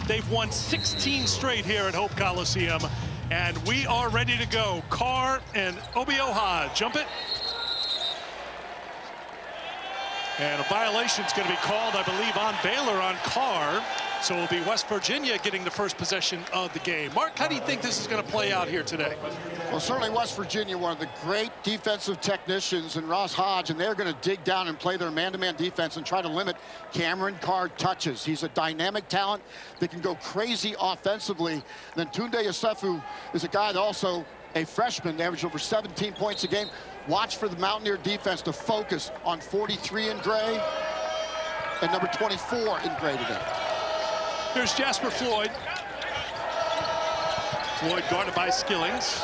They've won 16 straight here at Hope Coliseum, and we are ready to go. Carr and Obioha, jump it. And a violation is going to be called, I believe, on Baylor on Carr. So it'll be West Virginia getting the first possession of the game. Mark, how do you think this is going to play out here today? Well, certainly West Virginia, one of the great defensive technicians, and Ross Hodge, and they're going to dig down and play their man-to-man defense and try to limit Cameron Carr touches. He's a dynamic talent that can go crazy offensively. Then Tunde Yosefu is a guy that also a freshman, averaged over 17 points a game. Watch for the Mountaineer defense to focus on 43 in gray and number 24 in gray today. Here's Jasper Floyd. Floyd guarded by Skillings.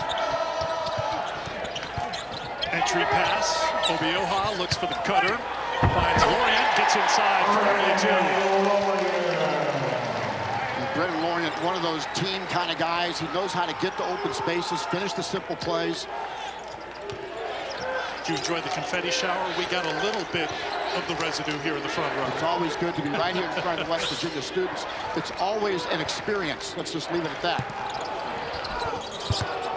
Entry pass. Obioha looks for the cutter. Finds Lorient, gets inside for early two. Brennan Lorient, one of those team kind of guys. He knows how to get to open spaces, finish the simple plays. Did you enjoy the confetti shower? We got a little bit of the residue here in the front row. It's always good to be right here in front of the West Virginia students. It's always an experience. Let's just leave it at that.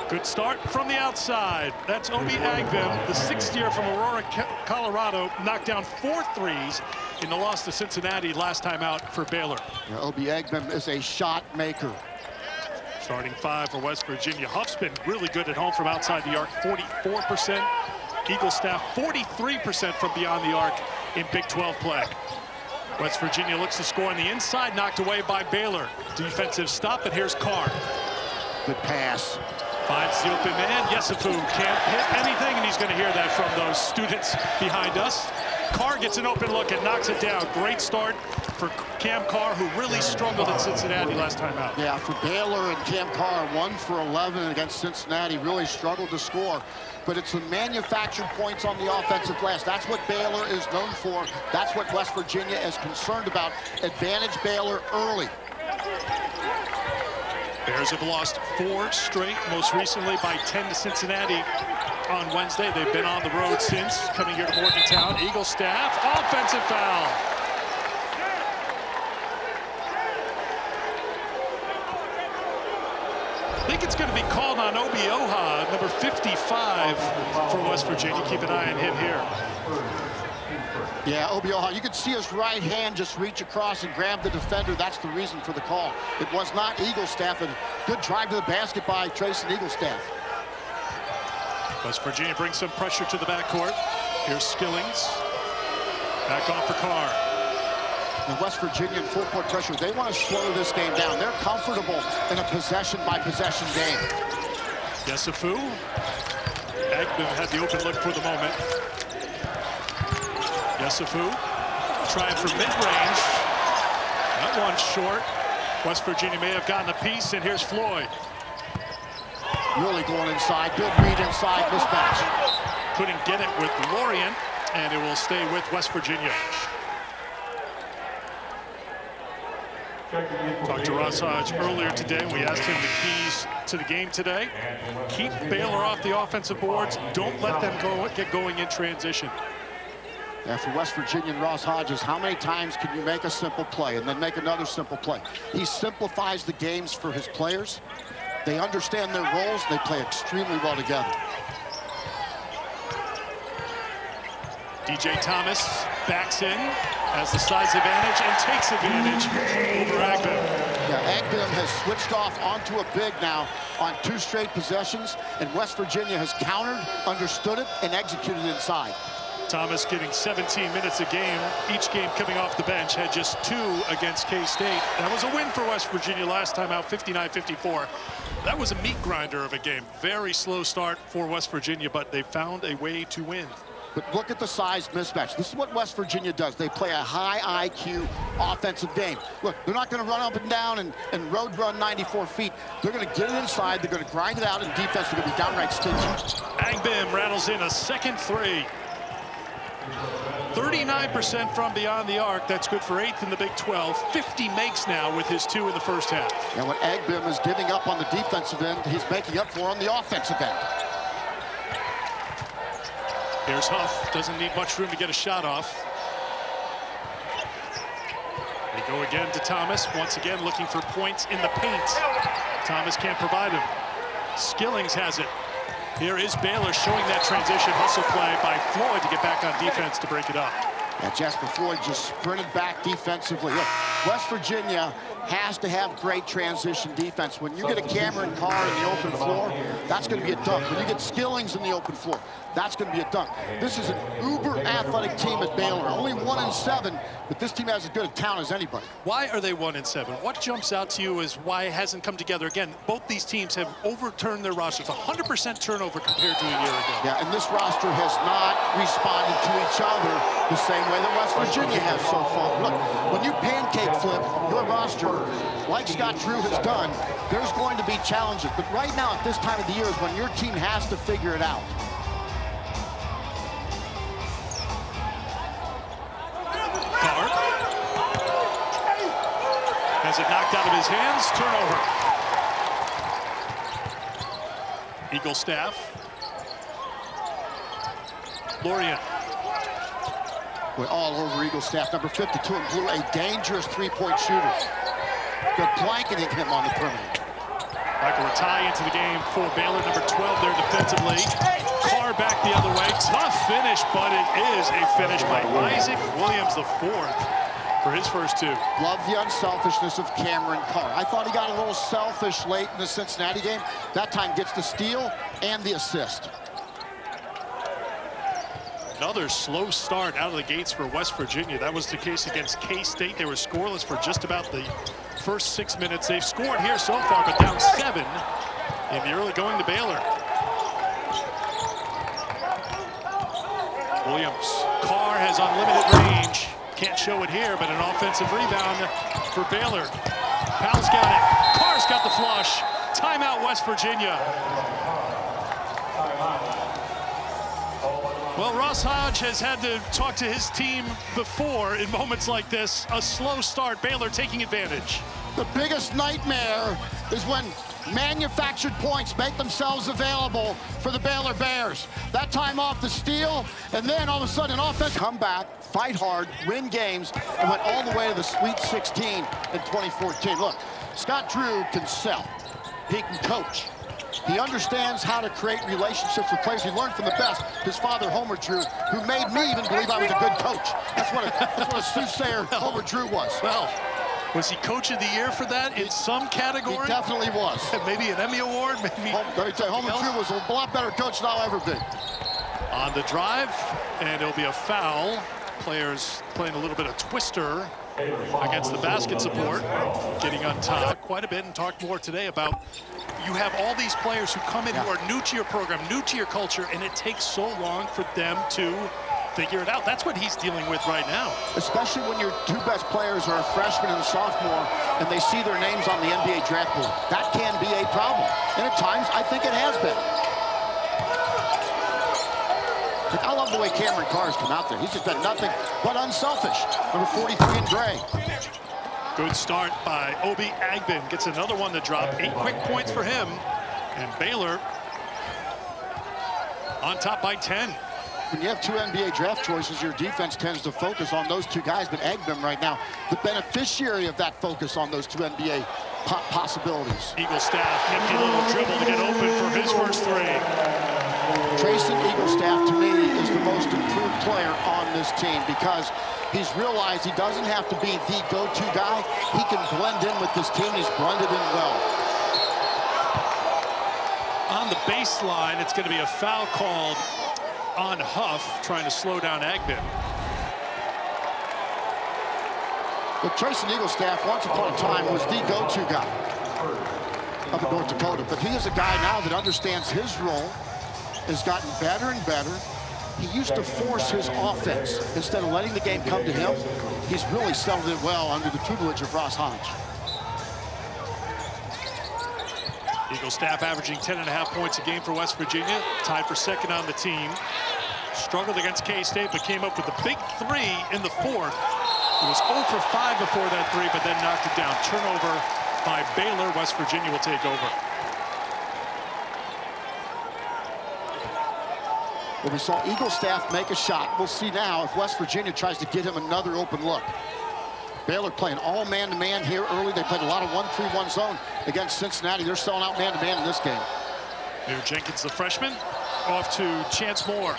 Good start from the outside. That's Obi Agbim, the sixth year from Aurora, Colorado, knocked down 4 threes in the loss to Cincinnati last time out for Baylor. Yeah, Obi Agbim is a shot maker. Starting 5 for West Virginia. Huff's been really good at home from outside the arc, 44%. Eagle staff 43% from beyond the arc in Big 12 play. West Virginia looks to score on the inside, knocked away by Baylor. Defensive stop, and here's Carr. Good pass. Finds the open man. Yesufu can't hit anything, and he's going to hear that from those students behind us. Carr gets an open look and knocks it down. Great start for Cam Carr, who really struggled in Cincinnati last time out. Yeah, for Baylor and Cam Carr, 1 for 11 against Cincinnati, really struggled to score. But it's the manufactured points on the offensive glass. That's what Baylor is known for. That's what West Virginia is concerned about. Advantage Baylor early. Bears have lost 4 straight, most recently by 10 to Cincinnati on Wednesday. They've been on the road since, coming here to Morgantown. Eagle staff, offensive foul. I think it's going to be called on Obioha, number 55 for West Virginia. Keep an eye on him here. Yeah, Obioha, you could see his right hand just reach across and grab the defender. That's the reason for the call. It was not Eaglestaff. A good drive to the basket by Trayson Eaglestaff. West Virginia brings some pressure to the backcourt. Here's Skillings. Back off for Carr. The West Virginia in full-court pressure, they want to slow this game down. They're comfortable in a possession-by-possession game. Yesufu. Agbim had the open look for the moment. Yesufu trying for mid-range. That one's short. West Virginia may have gotten a piece, and here's Floyd. Really going inside. Good read inside, mismatch. Couldn't get it with Lorient, and it will stay with West Virginia. Talked to Ross Hodge earlier today. We asked him the keys to the game today. Keep Baylor off the offensive boards. Don't let them get going in transition. Yeah, for West Virginia and Ross Hodges, how many times can you make a simple play and then make another simple play? He simplifies the games for his players. They understand their roles. They play extremely well together. DJ Thomas backs in, has the size advantage, and takes advantage over Agbim. Yeah, Agbim has switched off onto a big now on 2 straight possessions, and West Virginia has countered, understood it, and executed inside. Thomas getting 17 minutes a game, each game coming off the bench, had just 2 against K-State. That was a win for West Virginia last time out, 59-54. That was a meat grinder of a game. Very slow start for West Virginia, but they found a way to win. But look at the size mismatch. This is what West Virginia does. They play a high IQ offensive game. Look, they're not going to run up and down and road run 94 feet. They're going to get it inside. They're going to grind it out, and defense are going to be downright stingy. Agbim rattles in a second 3. 39% from beyond the arc. That's good for 8th in the Big 12. 50 makes now with his 2 in the first half. And what Agbim is giving up on the defensive end, he's making up for on the offensive end. Here's Huff. Doesn't need much room to get a shot off. They go again to Thomas, once again looking for points in the paint. Thomas can't provide them. Skillings has it. Here is Baylor showing that transition hustle play by Floyd to get back on defense to break it up. Yeah, Jasper Floyd just sprinted back defensively. Look, West Virginia has to have great transition defense. When you get a Cameron Carr in the open floor, that's going to be a dunk. When you get Skillings in the open floor, that's going to be a dunk. This is an uber athletic team at Baylor. Only 1-7, but this team has as good a talent as anybody. Why are they 1-7? What jumps out to you is why it hasn't come together? Again, both these teams have overturned their rosters. 100% turnover compared to a year ago. Yeah, and this roster has not responded to each other the same way that West Virginia has so far. Look, when you pancake flip your roster, like Scott Drew has done, there's going to be challenges. But right now, at this time of the year, is when your team has to figure it out. Carr has it knocked out of his hands. Turnover. Eagle staff. Lorient. We're all over Eagle staff. Number 52 in blue, a dangerous three-point shooter. They're blanketing him on the perimeter. Michael Ratai into the game for Baylor, number 12 there defensively. Carr back the other way. Tough finish, but it is a finish by Isaac Williams, the fourth, for his first two. Love the unselfishness of Cameron Carr. I thought he got a little selfish late in the Cincinnati game. That time gets the steal and the assist. Another slow start out of the gates for West Virginia. That was the case against K-State. They were scoreless for just about the first 6 minutes. They've scored here so far, but down 7 in the early going to Baylor. Williams. Carr has unlimited range. Can't show it here, but an offensive rebound for Baylor. Powell's got it. Carr's got the flush. Timeout, West Virginia. Well, Ross Hodge has had to talk to his team before in moments like this. A slow start, Baylor taking advantage. The biggest nightmare is when manufactured points make themselves available for the Baylor Bears. That time off the steal, and then all of a sudden an offense come back, fight hard, win games, and went all the way to the Sweet 16 in 2014. Look, Scott Drew can sell. He can coach. He understands how to create relationships with players. He learned from the best. His father, Homer Drew, who made me even believe I was a good coach. That's what a soothsayer Homer Drew was. Well, was he Coach of the Year for that in some category? He definitely was. Maybe an Emmy Award, maybe. Let me tell you, Homer Drew was a lot better coach than I'll ever be. On the drive, and it'll be a foul. Players playing a little bit of twister against the basket support, getting on top quite a bit, and talk more today about you have all these players who come in who are new to your program, new to your culture, and it takes so long for them to figure it out. That's what he's dealing with right now. Especially when your two best players are a freshman and a sophomore, and they see their names on the NBA draft board. That can be a problem, and at times I think it has been. I love the way Cameron Carr's come out there. He's just been nothing but unselfish. Number 43 in gray. Good start by Obi Agbin. Gets another one to drop. 8 quick points for him. And Baylor on top by 10. When you have two NBA draft choices, your defense tends to focus on those two guys, but Agbin right now, the beneficiary of that focus on those two NBA possibilities. Eagle staff, nifty little dribble to get open for his first 3. Trayson Eaglestaff, to me, is the most improved player on this team because he's realized he doesn't have to be the go-to guy. He can blend in with this team. He's blended in well. On the baseline, it's going to be a foul called on Huff, trying to slow down Agbin. But Trayson Eaglestaff, once upon a time, was the go-to guy up in North Dakota. But he is a guy now that understands his role, has gotten better and better. He used to force his offense instead of letting the game come to him. He's really settled in well under the tutelage of Ross Hodge. Eagle staff averaging 10.5 points a game for West Virginia, tied for second on the team. Struggled against K-State, but came up with a big 3 in the 4th. It was 0 for 5 before that 3, but then knocked it down. Turnover by Baylor. West Virginia will take over. Well, we saw Eaglestaff make a shot. We'll see now if West Virginia tries to get him another open look. Baylor playing all man-to-man here early. They played a lot of 1-3-1 zone against Cincinnati. They're selling out man-to-man in this game. Here Jenkins, the freshman, off to Chance Moore.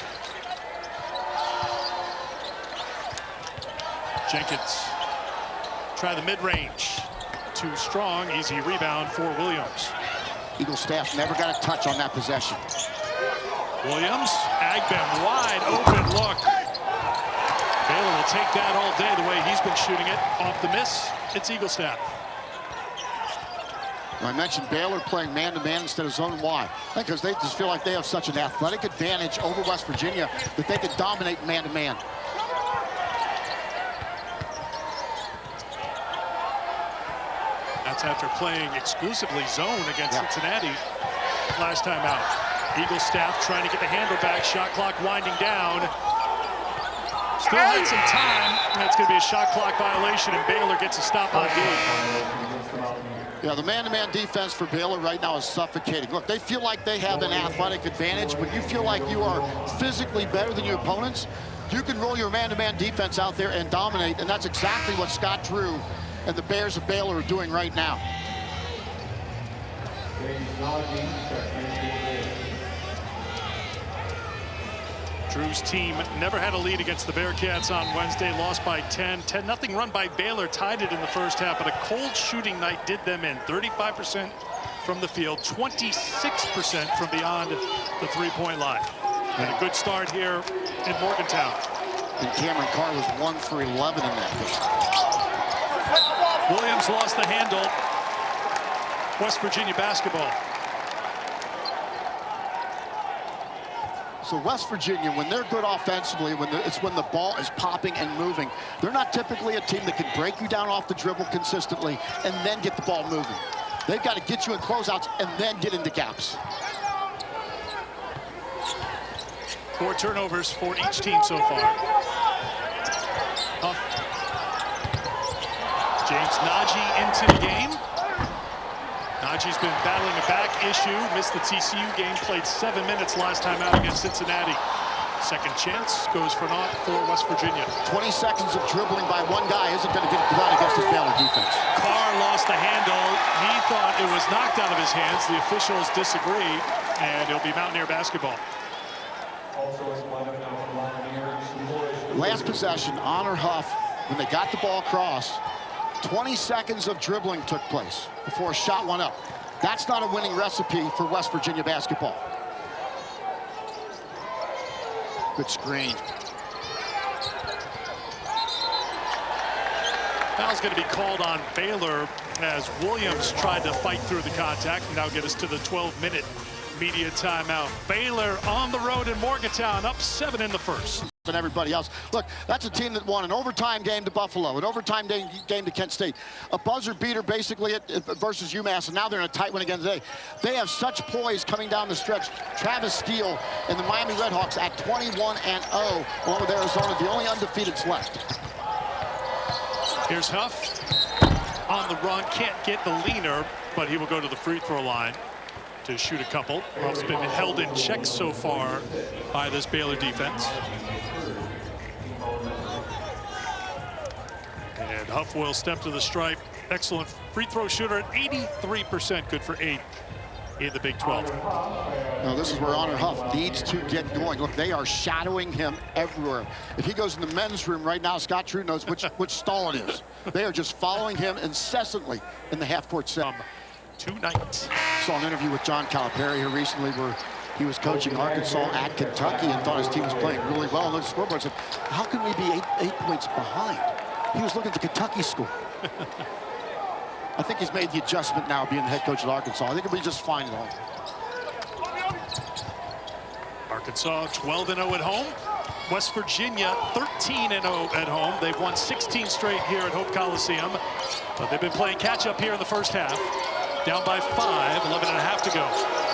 Jenkins, try the mid-range. Too strong, easy rebound for Williams. Eagle staff never got a touch on that possession. Williams, Agbem, wide open look. Baylor will take that all day the way he's been shooting it. Off the miss, it's Eagle staff. I mentioned Baylor playing man-to-man instead of zone. Why? Because they just feel like they have such an athletic advantage over West Virginia that they could dominate man-to-man. That's after playing exclusively zone against Cincinnati last time out. Eagle staff trying to get the handle back. Shot clock winding down. Still had some time. That's going to be a shot clock violation, and Baylor gets a stop on D. Yeah, the man-to-man defense for Baylor right now is suffocating. Look, they feel like they have an athletic advantage. When you feel like you are physically better than your opponents, you can roll your man-to-man defense out there and dominate, and that's exactly what Scott Drew and the Bears of Baylor are doing right now. Drew's team never had a lead against the Bearcats on Wednesday, lost by 10. 10-0 run by Baylor, tied it in the first half, but a cold shooting night did them in. 35% from the field, 26% from beyond the three-point line. And a good start here in Morgantown. And Cameron Carr was 1 for 11 in that game. Williams lost the handle. West Virginia basketball. So West Virginia, when they're good offensively, it's when the ball is popping and moving. They're not typically a team that can break you down off the dribble consistently and then get the ball moving. They've got to get you in closeouts and then get into gaps. 4 turnovers for each team so far. James Najee into the game. Najee's been battling a back issue, missed the TCU game, played 7 minutes last time out against Cincinnati. Second chance goes for naught for West Virginia. 20 seconds of dribbling by one guy isn't going to get it done against this Baylor defense. Carr lost the handle. He thought it was knocked out of his hands. The officials disagree, and it'll be Mountaineer basketball. Last possession, Honor Huff, when they got the ball across, 20 seconds of dribbling took place before a shot went up. That's not a winning recipe for West Virginia basketball. Good screen. Foul's going to be called on Baylor as Williams tried to fight through the contact and now get us to the 12-minute media timeout. Baylor on the road in Morgantown, up 7 in the first. And everybody else. Look, that's a team that won an overtime game to Buffalo, an overtime game to Kent State, a buzzer beater basically versus UMass, and now they're in a tight one again today. They have such poise coming down the stretch. Travis Steele and the Miami Redhawks at 21-0, along with Arizona, the only undefeateds left. Here's Huff on the run, can't get the leaner, but he will go to the free throw line to shoot a couple. Huff's been held in check so far by this Baylor defense. And Huff will step to the stripe. Excellent free throw shooter at 83%, good for 8 in the Big 12. Now this is where Honor Huff needs to get going. Look, they are shadowing him everywhere. If he goes in the men's room right now, Scott Drew knows which stall it is. They are just following him incessantly in the half-court set. Tonight. Saw an interview with John Calipari here recently where he was coaching Arkansas at Kentucky and thought his team was playing really well. And looked at the scoreboard and said, how can we be eight points behind? He was looking at the Kentucky score. I think he's made the adjustment now being the head coach at Arkansas. I think it'll be just fine at home. Arkansas 12-0 at home. West Virginia 13-0 at home. They've won 16 straight here at Hope Coliseum, but they've been playing catch-up here in the first half. Down by 5, 11.5 to go.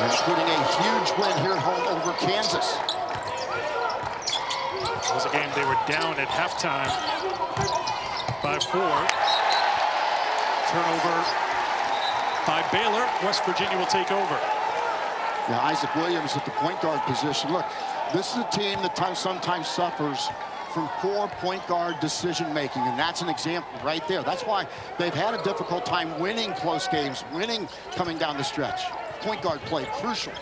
Including a huge win here at home over Kansas. It was a game they were down at halftime by 4. Turnover by Baylor. West Virginia will take over. Now Isaac Williams at the point guard position. Look, this is a team that sometimes suffers from poor point guard decision making, and that's an example right there. That's why they've had a difficult time winning close games, winning coming down the stretch. Point guard play crucial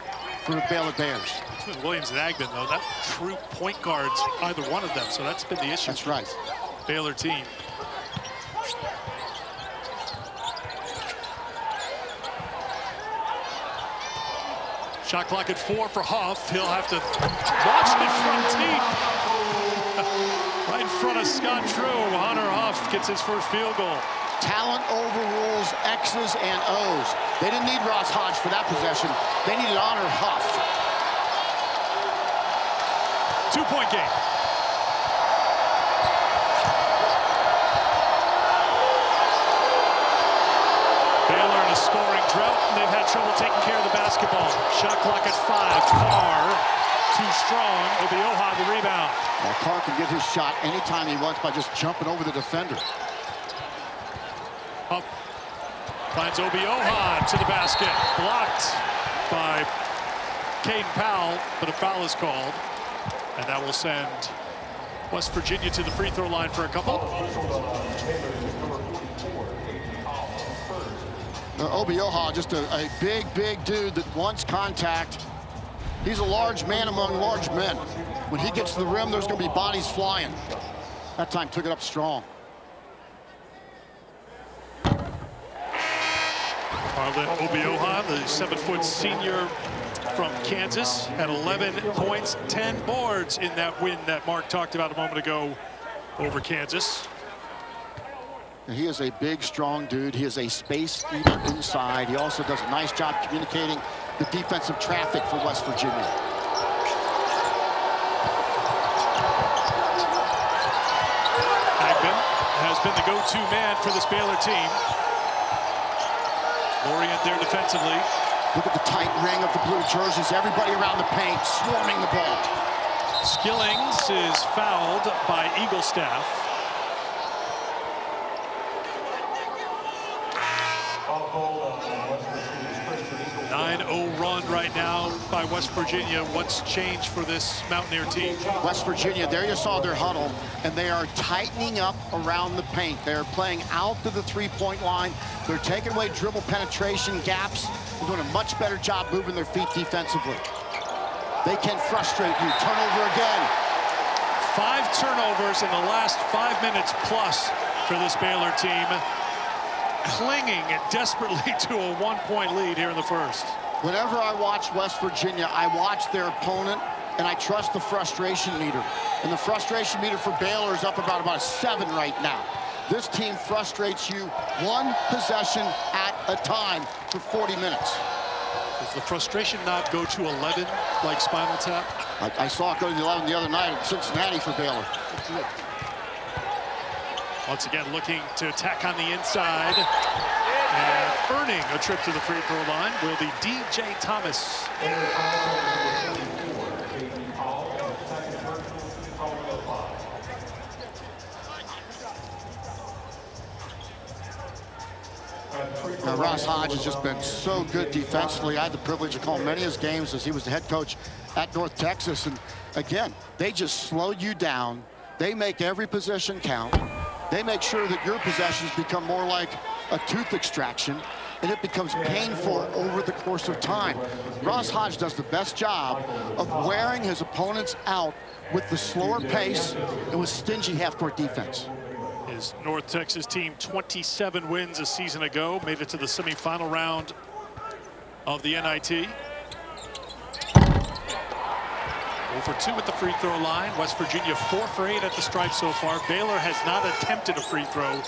for the Baylor Bears. Between Williams and Agben, though, not true point guards, either one of them, so that's been the issue. That's right. Baylor team. Shot clock at 4 for Huff. He'll have to watch it from deep. Right in front of Scott Drew. Hunter Huff gets his first field goal. Talent overrules X's and O's. They didn't need Ross Hodge for that possession. They needed Hunter Huff. 2-point game. Baylor in a scoring drought, and they've had trouble taking care of the basketball. Shot clock at 5. Carr, too strong. Obioha the rebound. Well, Carr can get his shot anytime he wants by just jumping over the defender. Up finds Obioha to the basket. Blocked by Caden Powell, but a foul is called. And that will send West Virginia to the free throw line for a couple. Obioha, just a big dude that wants contact. He's a large man among large men. When he gets to the rim, there's going to be bodies flying. That time took it up strong. Arlen Obioha, the 7-foot senior from Kansas, had 11 points, 10 boards in that win that Mark talked about a moment ago over Kansas. And he is a big, strong dude. He is a space eater inside. He also does a nice job communicating the defensive traffic for West Virginia. Agben has been the go-to man for this Baylor team. Orient there defensively. Look at the tight ring of the blue jerseys. Everybody around the paint swarming the ball. Skillings is fouled by Eaglestaff. 9-0 run right now by West Virginia. What's changed for this Mountaineer team? West Virginia, there you saw their huddle, and they are tightening up around the paint. They're playing out to the three-point line. They're taking away dribble penetration gaps. They're doing a much better job moving their feet defensively. They can frustrate you. Turnover again. 5 turnovers in the last 5 minutes plus for this Baylor team, clinging desperately to a 1-point lead here in the first. Whenever I watch West Virginia, I watch their opponent, and I trust the frustration meter. And the frustration meter for Baylor is up about a 7 right now. This team frustrates you one possession at a time for 40 minutes. Does the frustration not go to 11 like Spinal Tap? I saw it go to the 11 the other night at Cincinnati for Baylor. Once again, looking to attack on the inside. And earning a trip to the free throw line will be DJ Thomas. Now, Ross Hodge has just been so good defensively. I had the privilege of calling many of his games as he was the head coach at North Texas. And again, they just slow you down. They make every possession count. They make sure that your possessions become more like a tooth extraction, and it becomes painful over the course of time. Ross Hodge does the best job of wearing his opponents out with the slower pace and with stingy half-court defense. His North Texas team, 27 wins a season ago, made it to the semifinal round of the NIT. 0 for 2 at the free throw line. West Virginia 4 for 8 at the stripe so far. Baylor has not attempted a free throw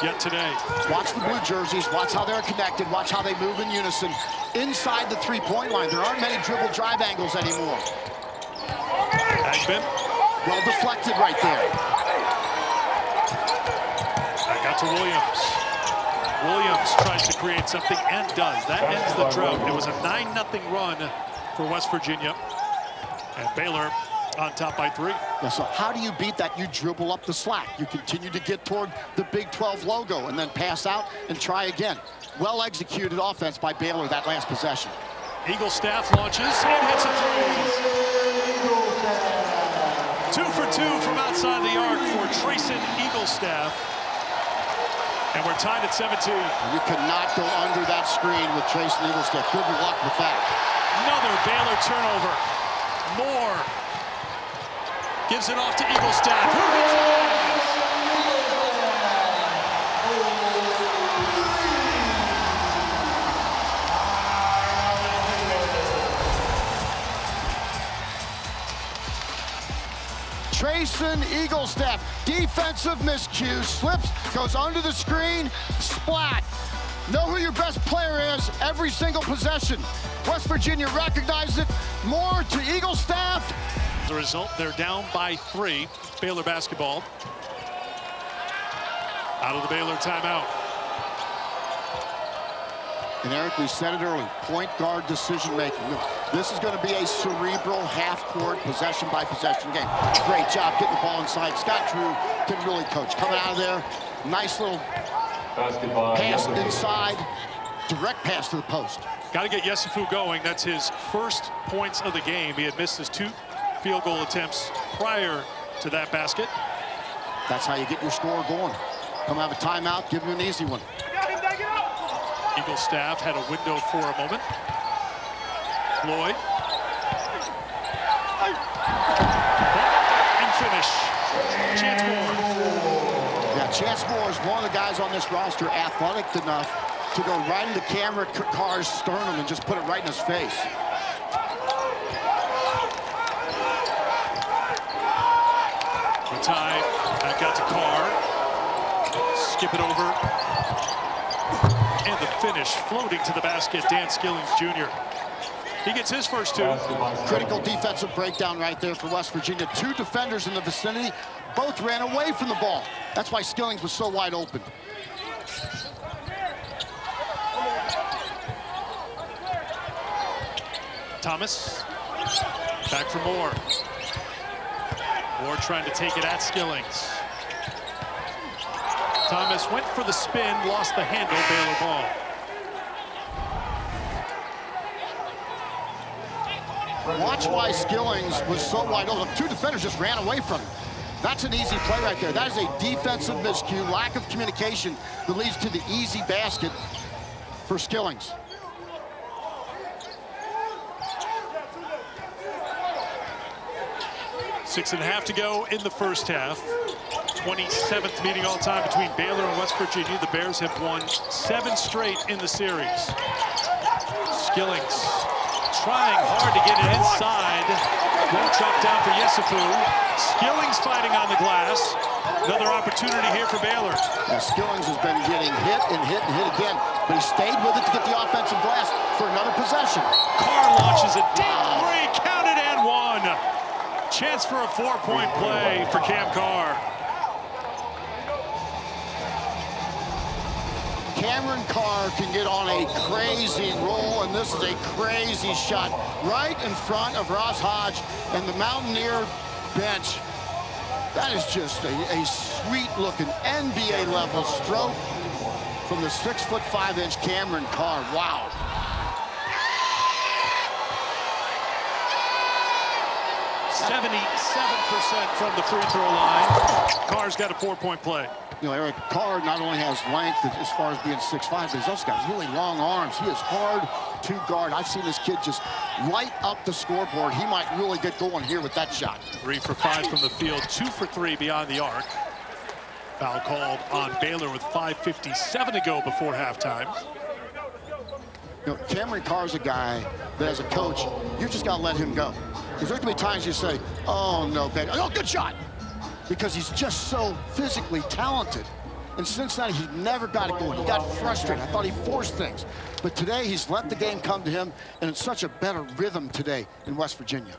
yet today. Watch the blue jerseys. Watch how they're connected. Watch how they move in unison inside the three-point line. There aren't many dribble drive angles anymore. Agben. Well deflected right there. Back out to Williams. Williams tries to create something and does. That ends the drought. It was a 9-0 run for West Virginia. And Baylor on top by 3. Yeah, so how do you beat that? You dribble up the slack. You continue to get toward the Big 12 logo and then pass out and try again. Well executed offense by Baylor that last possession. Eaglestaff launches and hits a 3. 2 for 2 from outside the arc for Trayson Eaglestaff. And we're tied at 17. You cannot go under that screen with Trayson Eaglestaff. Good luck with that. Another Baylor turnover. Moore gives it off to Eaglestaff. Who returns? Trayson Eaglestaff, defensive miscue, slips, goes under the screen, splat. Know who your best player is every single possession. West Virginia recognizes it. Moore to Eaglestaff. The result, they're down by 3. Baylor basketball. Out of the Baylor timeout. And Eric, we said it early, point guard decision making. This is going to be a cerebral half-court possession-by-possession game. Great job getting the ball inside. Scott Drew can really coach. Coming out of there, nice little pass inside, direct pass to the post. Got to get Yesufu going. That's his first points of the game. He had missed his 2 field goal attempts prior to that basket. That's how you get your score going. Come have a timeout, give him an easy one. Eaglestaff had a window for a moment. Floyd. And finish. Chance Moore. Yeah, Chance Moore is one of the guys on this roster athletic enough to go right into Cameron Carr's sternum and just put it right in his face. The tie back out to Carr. Skip it over. And the finish, floating to the basket, Dan Skillings Jr. He gets his first 2. Critical defensive breakdown right there for West Virginia. 2 defenders in the vicinity, both ran away from the ball. That's why Skillings was so wide open. Thomas, back for Moore. Moore trying to take it at Skillings. Thomas went for the spin, lost the handle, Baylor ball. Watch why Skillings was so wide open. 2 defenders just ran away from him. That's an easy play right there. That is a defensive miscue, lack of communication that leads to the easy basket for Skillings. Six and a half to go in the first half. 27th meeting all time between Baylor and West Virginia. The Bears have won 7 straight in the series. Skillings trying hard to get it inside. Won't drop down for Yesufu. Skillings fighting on the glass. Another opportunity here for Baylor. Now, Skillings has been getting hit and hit and hit again, but he stayed with it to get the offensive glass for another possession. Carr launches a deep 3, counted and 1. Chance for a 4-point play for Cam Carr. Cameron Carr can get on a crazy roll, and this is a crazy shot right in front of Ross Hodge and the Mountaineer bench. That is just a sweet-looking NBA-level stroke from the 6'5" Cameron Carr. Wow. %77% from the free throw line. Carr's got a 4-point play. You know, Eric, Carr not only has length as far as being 6'5", but he's also got really long arms. He is hard to guard. I've seen this kid just light up the scoreboard. He might really get going here with that shot. 3 for 5 from the field, 2 for 3 beyond the arc. Foul called on Baylor with 5:57 to go before halftime. You know, Cameron Carr's a guy that, as a coach, you just got to let him go. Because there's going to be times you say, oh, no, Baylor. Oh, good shot. Because he's just so physically talented. And since then, he never got it going. He got frustrated. I thought he forced things. But today, he's let the game come to him, and it's such a better rhythm today in West Virginia.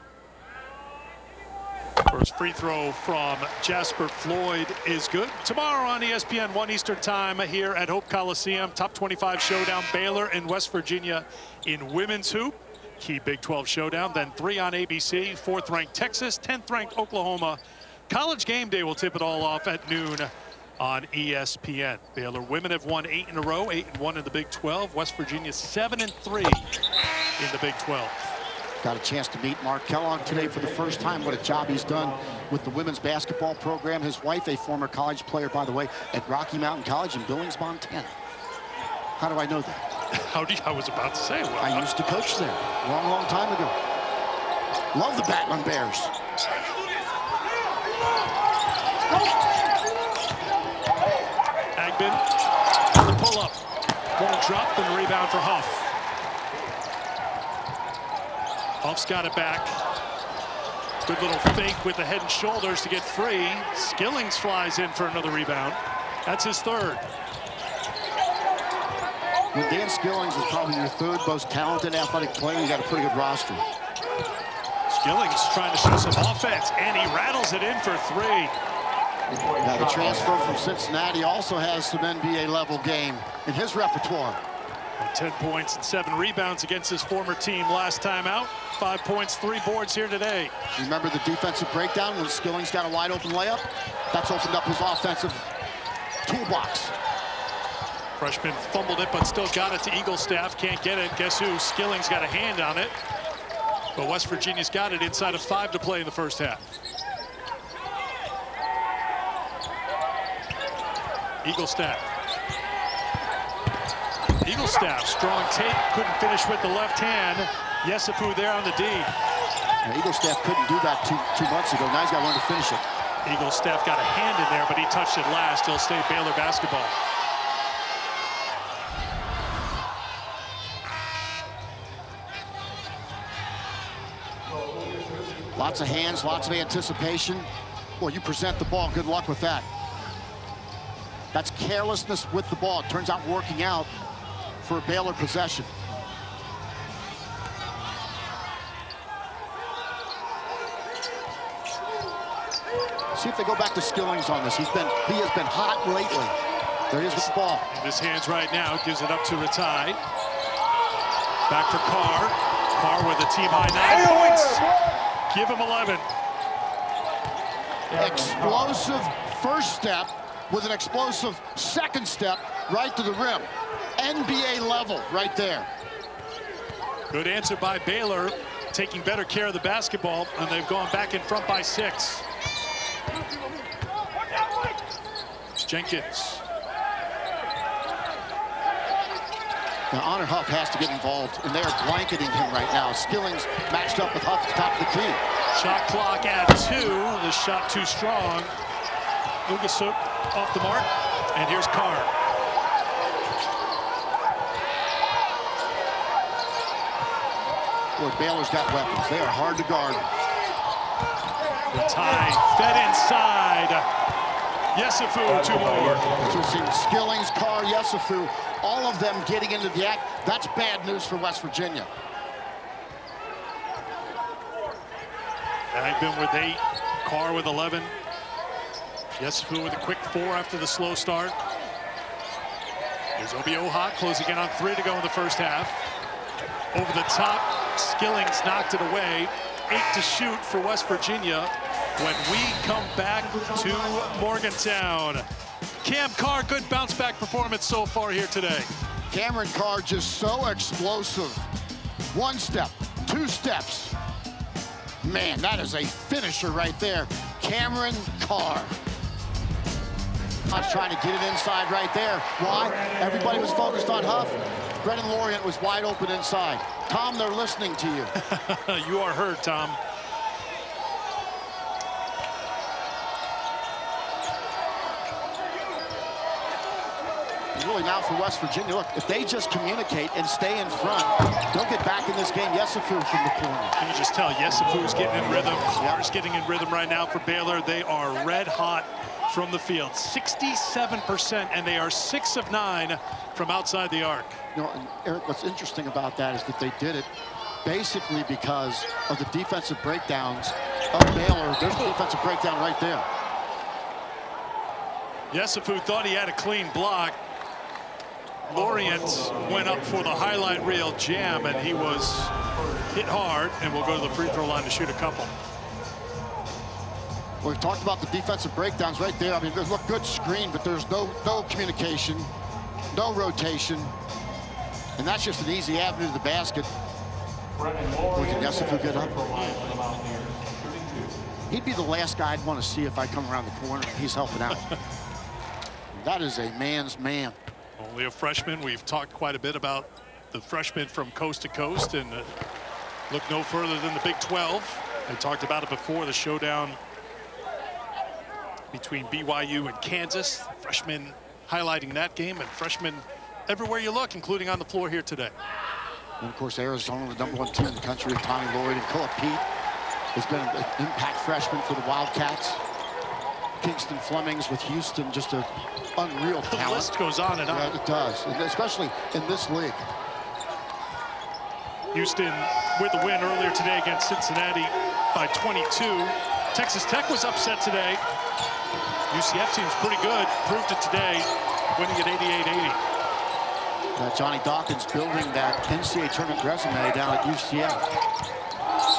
First free throw from Jasper Floyd is good. Tomorrow on ESPN 1 Eastern Time here at Hope Coliseum, top 25 showdown, Baylor and West Virginia in women's hoop. Key Big 12 showdown, then 3 on ABC, 4th ranked Texas, 10th ranked Oklahoma. College Game Day will tip it all off at noon on ESPN. Baylor women have won 8 in a row, 8-1 in the Big 12. West Virginia 7-3 in the Big 12. Got a chance to meet Mark Kellogg today for the first time. What a job he's done with the women's basketball program. His wife, a former college player, by the way, at Rocky Mountain College in Billings, Montana. How do I know that? I was about to say. Well, I used to coach there a long, long time ago. Love the Baylor Bears. Agbin, the pull-up. Won't drop, and the rebound for Huff. Huff's got it back. Good little fake with the head and shoulders to get free. Skillings flies in for another rebound. That's his third. When Dan Skillings is probably your third most talented athletic player, you got a pretty good roster. Skillings trying to show some offense, and he rattles it in for three. Now the transfer from Cincinnati also has some NBA level game in his repertoire. 10 points and 7 rebounds against his former team last time out. 5 points, 3 boards here today. Remember the defensive breakdown when Skillings got a wide open layup? That's opened up his offensive toolbox. Freshman fumbled it, but still got it to Eaglestaff. Can't get it. Guess who? Skillings got a hand on it. But West Virginia's got it inside of 5 to play in the first half. Eaglestaff. Eaglestaff, strong take, couldn't finish with the left hand. Yesufu there on the D. Now, Eaglestaff couldn't do that two months ago. Now he's got to learn to finish it. Eaglestaff got a hand in there, but he touched it last. He'll stay Baylor basketball. Lots of hands, lots of anticipation. Well, you present the ball, good luck with that. That's carelessness with the ball. It turns out working out for a Baylor possession. See if they go back to Skillings on this. He has been hot lately. There he is with the ball. In his hands right now, gives it up to Ratai. Back for Carr. Carr with a team high 9 points. Give him 11. Explosive first step with an explosive second step right to the rim. NBA level right there. Good answer by Baylor, taking better care of the basketball, and they've gone back in front by 6. It's Jenkins. Now, Honor Huff has to get involved, and they are blanketing him right now. Skillings matched up with Huff at the top of the key. Shot clock at 2. The shot too strong. Ugasuk off the mark, and here's Carr. Boy, Baylor's got weapons. They are hard to guard. The tie fed inside. Yesufu, 2 more. So we've seen Skillings, Carr, Yesufu, all of them getting into the act. That's bad news for West Virginia. Agbin with 8, Carr with 11. Yesufu with a quick 4 after the slow start. Here's Obi Ohak closing in on 3 to go in the first half. Over the top, Skillings knocked it away. 8 to shoot for West Virginia when we come back to Morgantown. Cam Carr, good bounce back performance so far here today. Cameron Carr just so explosive. 1 step, 2 steps. Man, that is a finisher right there. Cameron Carr. I was trying to get it inside right there. Why? Everybody was focused on Huff. Brennan Lorient was wide open inside. Tom, they're listening to you. You are heard, Tom. Really now for West Virginia, look, if they just communicate and stay in front, they'll get back in this game. Yesufu from the corner. You can just tell Yesufu's getting in rhythm. Carr's getting in rhythm right now for Baylor. They are red hot from the field. 67%, and they are 6 of 9 from outside the arc. You know, and Eric, what's interesting about that is that they did it basically because of the defensive breakdowns of Baylor. There's a defensive breakdown right there. Yesufu thought he had a clean block. Lorient went up for the highlight reel jam, and he was hit hard, and will go to the free throw line to shoot a couple. Well, we've talked about the defensive breakdowns right there. I mean, there's a good screen, but there's no communication, no rotation, and that's just an easy avenue to the basket. Look at Yesufu get up. He'd be the last guy I'd want to see if I come around the corner and he's helping out. That is a man's man. Only a freshman. We've talked quite a bit about the freshmen from coast to coast, and look no further than the Big 12. I talked about it before, the showdown between BYU and Kansas. Freshmen highlighting that game, and freshmen everywhere you look, including on the floor here today. And of course, Arizona, the #1 team in the country, with Tommy Lloyd and Koa Pete has been an impact freshman for the Wildcats. Kingston Flemings with Houston, just an unreal talent. The list goes on and on. Yeah, it does, and especially in this league. Houston with a win earlier today against Cincinnati by 22. Texas Tech was upset today. UCF seems pretty good, proved it today, winning at 88-80. Johnny Dawkins building that NCAA tournament resume down at UCF.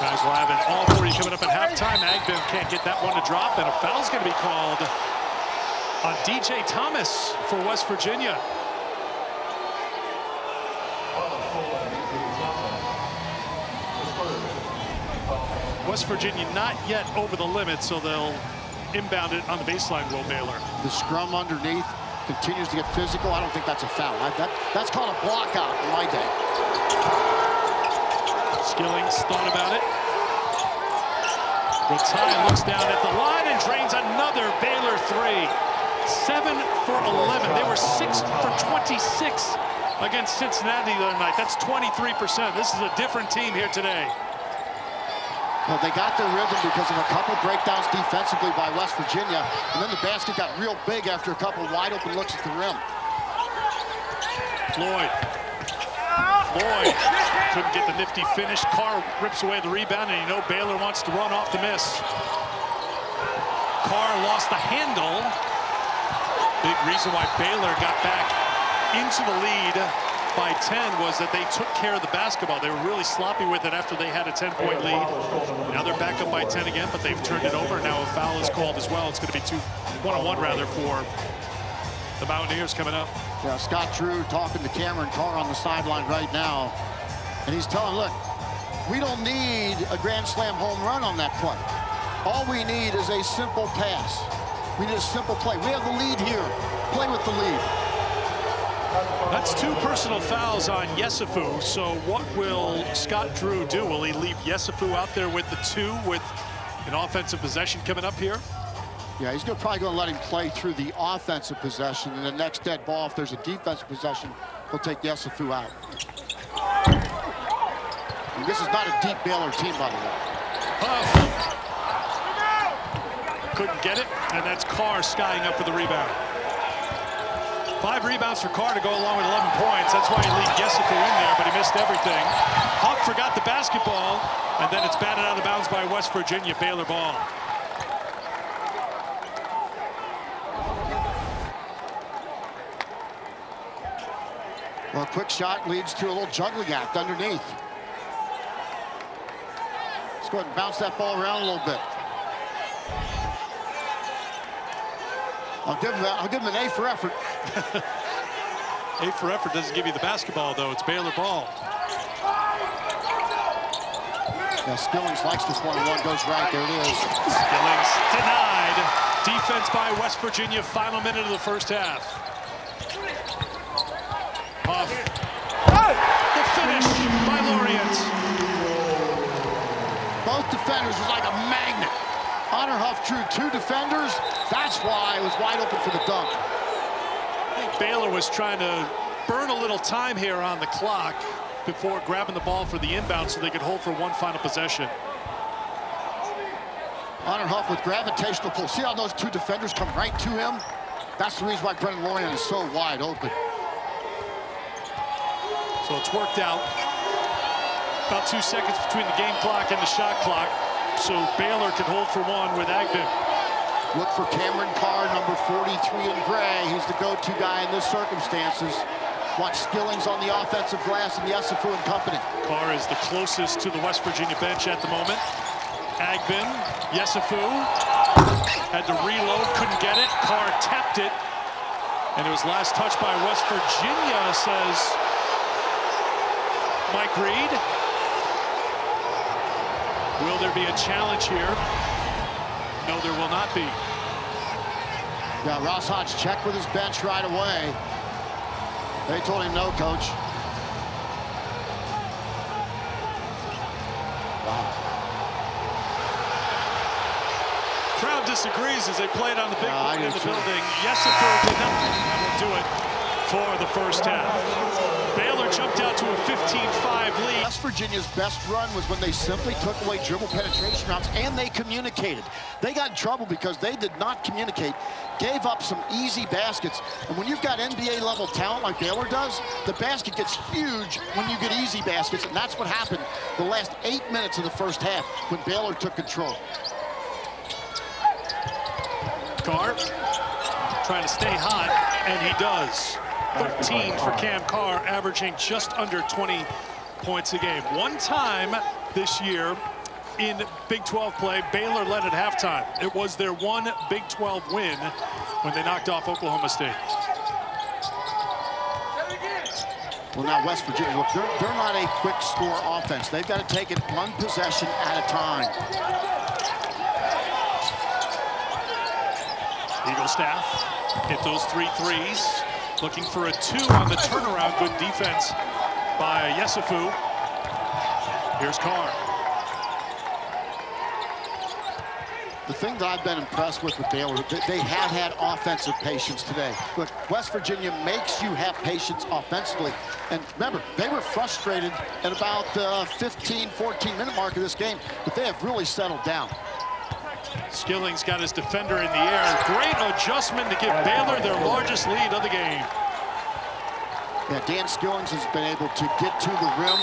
Guys will have it all for you coming up at halftime. Agbin can't get that one to drop, and a foul's going to be called on DJ Thomas for West Virginia. West Virginia not yet over the limit, so they'll inbound it on the baseline, Will Baylor. The scrum underneath continues to get physical. I don't think that's a foul. That's called a block out in my day. Skillings thought about it. Ratai looks down at the line and drains another Baylor three. 7 for 11. They were 6 for 26 against Cincinnati the other night. That's 23%. This is a different team here today. Well, they got their rhythm because of a couple breakdowns defensively by West Virginia, and then the basket got real big after a couple wide open looks at the rim. Floyd couldn't get the nifty finish. Carr rips away the rebound, and you know Baylor wants to run off the miss. Carr lost the handle. Big reason why Baylor got back into the lead by 10 was that they took care of the basketball. They were really sloppy with it after they had a 10-point lead. Now they're back up by 10 again, but they've turned it over. Now a foul is called as well. It's going to be one-on-one rather for the Mountaineers coming up. Yeah, Scott Drew talking to Cameron Carr on the sideline right now, and he's telling, look, we don't need a grand slam home run on that play. All we need is a simple pass. We need a simple play. We have the lead here. Play with the lead. That's 2 personal fouls on Yesufu. So what will Scott Drew do? Will he leave Yesufu out there with the 2 with an offensive possession coming up here? Yeah, he's probably going to let him play through the offensive possession, and the next dead ball, if there's a defensive possession, he'll take Yesufu out. And this is not a deep Baylor team, by the way. Couldn't get it, and that's Carr skying up for the rebound. 5 rebounds for Carr to go along with 11 points. That's why he lead Yesufu in there, but he missed everything. Huck forgot the basketball, and then it's batted out of bounds by West Virginia. Baylor ball. Well, a quick shot leads to a little juggling act underneath. Let's go ahead and bounce that ball around a little bit. I'll give him an A for effort. A for effort doesn't give you the basketball, though. It's Baylor ball. Now Skillings likes this one-on-one, goes right. There it is. Skillings denied. Defense by West Virginia. Final minute of the first half. Huff. The finish by Lorient. Both defenders was like a magnet. Honor Huff drew 2 defenders. That's why it was wide open for the dunk. I think Baylor was trying to burn a little time here on the clock before grabbing the ball for the inbound so they could hold for one final possession. Honor Huff with gravitational pull. See how those 2 defenders come right to him? That's the reason why Brennan Lorient is so wide open. So it's worked out. About 2 seconds between the game clock and the shot clock. So Baylor can hold for one with Agbin. Look for Cameron Carr, number 43 in gray. He's the go-to guy in this circumstances. Watch Skillings on the offensive glass and Yesufu and company. Carr is the closest to the West Virginia bench at the moment. Agbin, Yesufu had to reload, couldn't get it. Carr tapped it, and it was last touched by West Virginia, says Mike Reed. Will there be a challenge here? No, there will not be. Yeah, Ross Hodge checked with his bench right away. They told him no, coach. Wow. Crowd disagrees as they played on the big board in the building. Yesipur did not. That will do it for the first half. Baylor jumped out to a 15-5 lead. West Virginia's best run was when they simply took away dribble penetration routes and they communicated. They got in trouble because they did not communicate, gave up some easy baskets. And when you've got NBA level talent like Baylor does, the basket gets huge when you get easy baskets, and that's what happened the last 8 minutes of the first half when Baylor took control. Carr trying to stay hot, and he does. 13 for Cam Carr, averaging just under 20 points a game. One time this year in Big 12 play, Baylor led at halftime. It was their one Big 12 win when they knocked off Oklahoma State. Well, now West Virginia, look, they're not a quick score offense. They've got to take it one possession at a time. Eagle staff hit those 3 threes. Looking for a 2 on the turnaround. Good defense by Yesipur. Here's Carr. The thing that I've been impressed with Baylor, they have had offensive patience today. Look, West Virginia makes you have patience offensively. And remember, they were frustrated at about the 15, 14-minute mark of this game, but they have really settled down. Skilling's got his defender in the air. Great adjustment to give Baylor their largest lead of the game. Yeah, Dan Skillings has been able to get to the rim,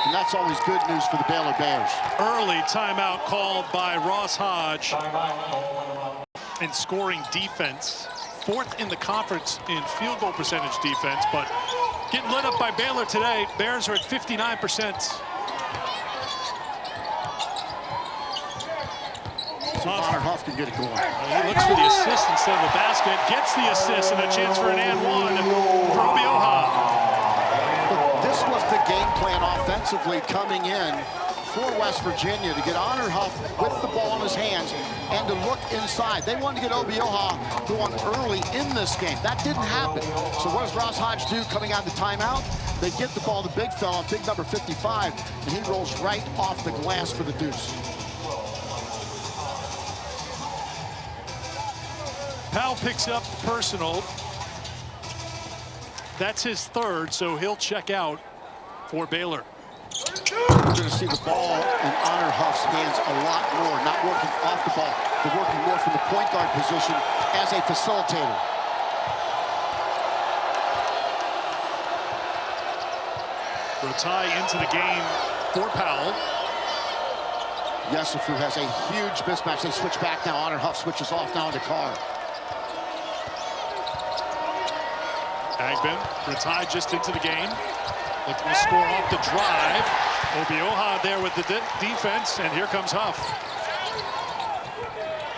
and that's always good news for the Baylor Bears. Early timeout called by Ross Hodge in scoring defense. 4th in the conference in field goal percentage defense, but getting lit up by Baylor today. Bears are at 59%. Huff can get it going. He looks for the assist instead of the basket. Gets the assist and a chance for an and one for Obioha. This was the game plan offensively coming in for West Virginia to get Honor Huff with the ball in his hands and to look inside. They wanted to get Obioha going early in this game. That didn't happen. So what does Ross Hodge do coming out of the timeout? They get the ball to big fella, big number 55, and he rolls right off the glass for the deuce. Powell picks up personal. That's his 3rd, so he'll check out for Baylor. We're going to see the ball in Honor Huff's hands a lot more, not working off the ball, but working more from the point guard position as a facilitator. Rotai into the game for Powell. Yesipur has a huge mismatch. They switch back now. Honor Huff switches off now into Carr. Agbin, Rotai just into the game. Looking to score off the drive. Obioha there with the defense, and here comes Huff.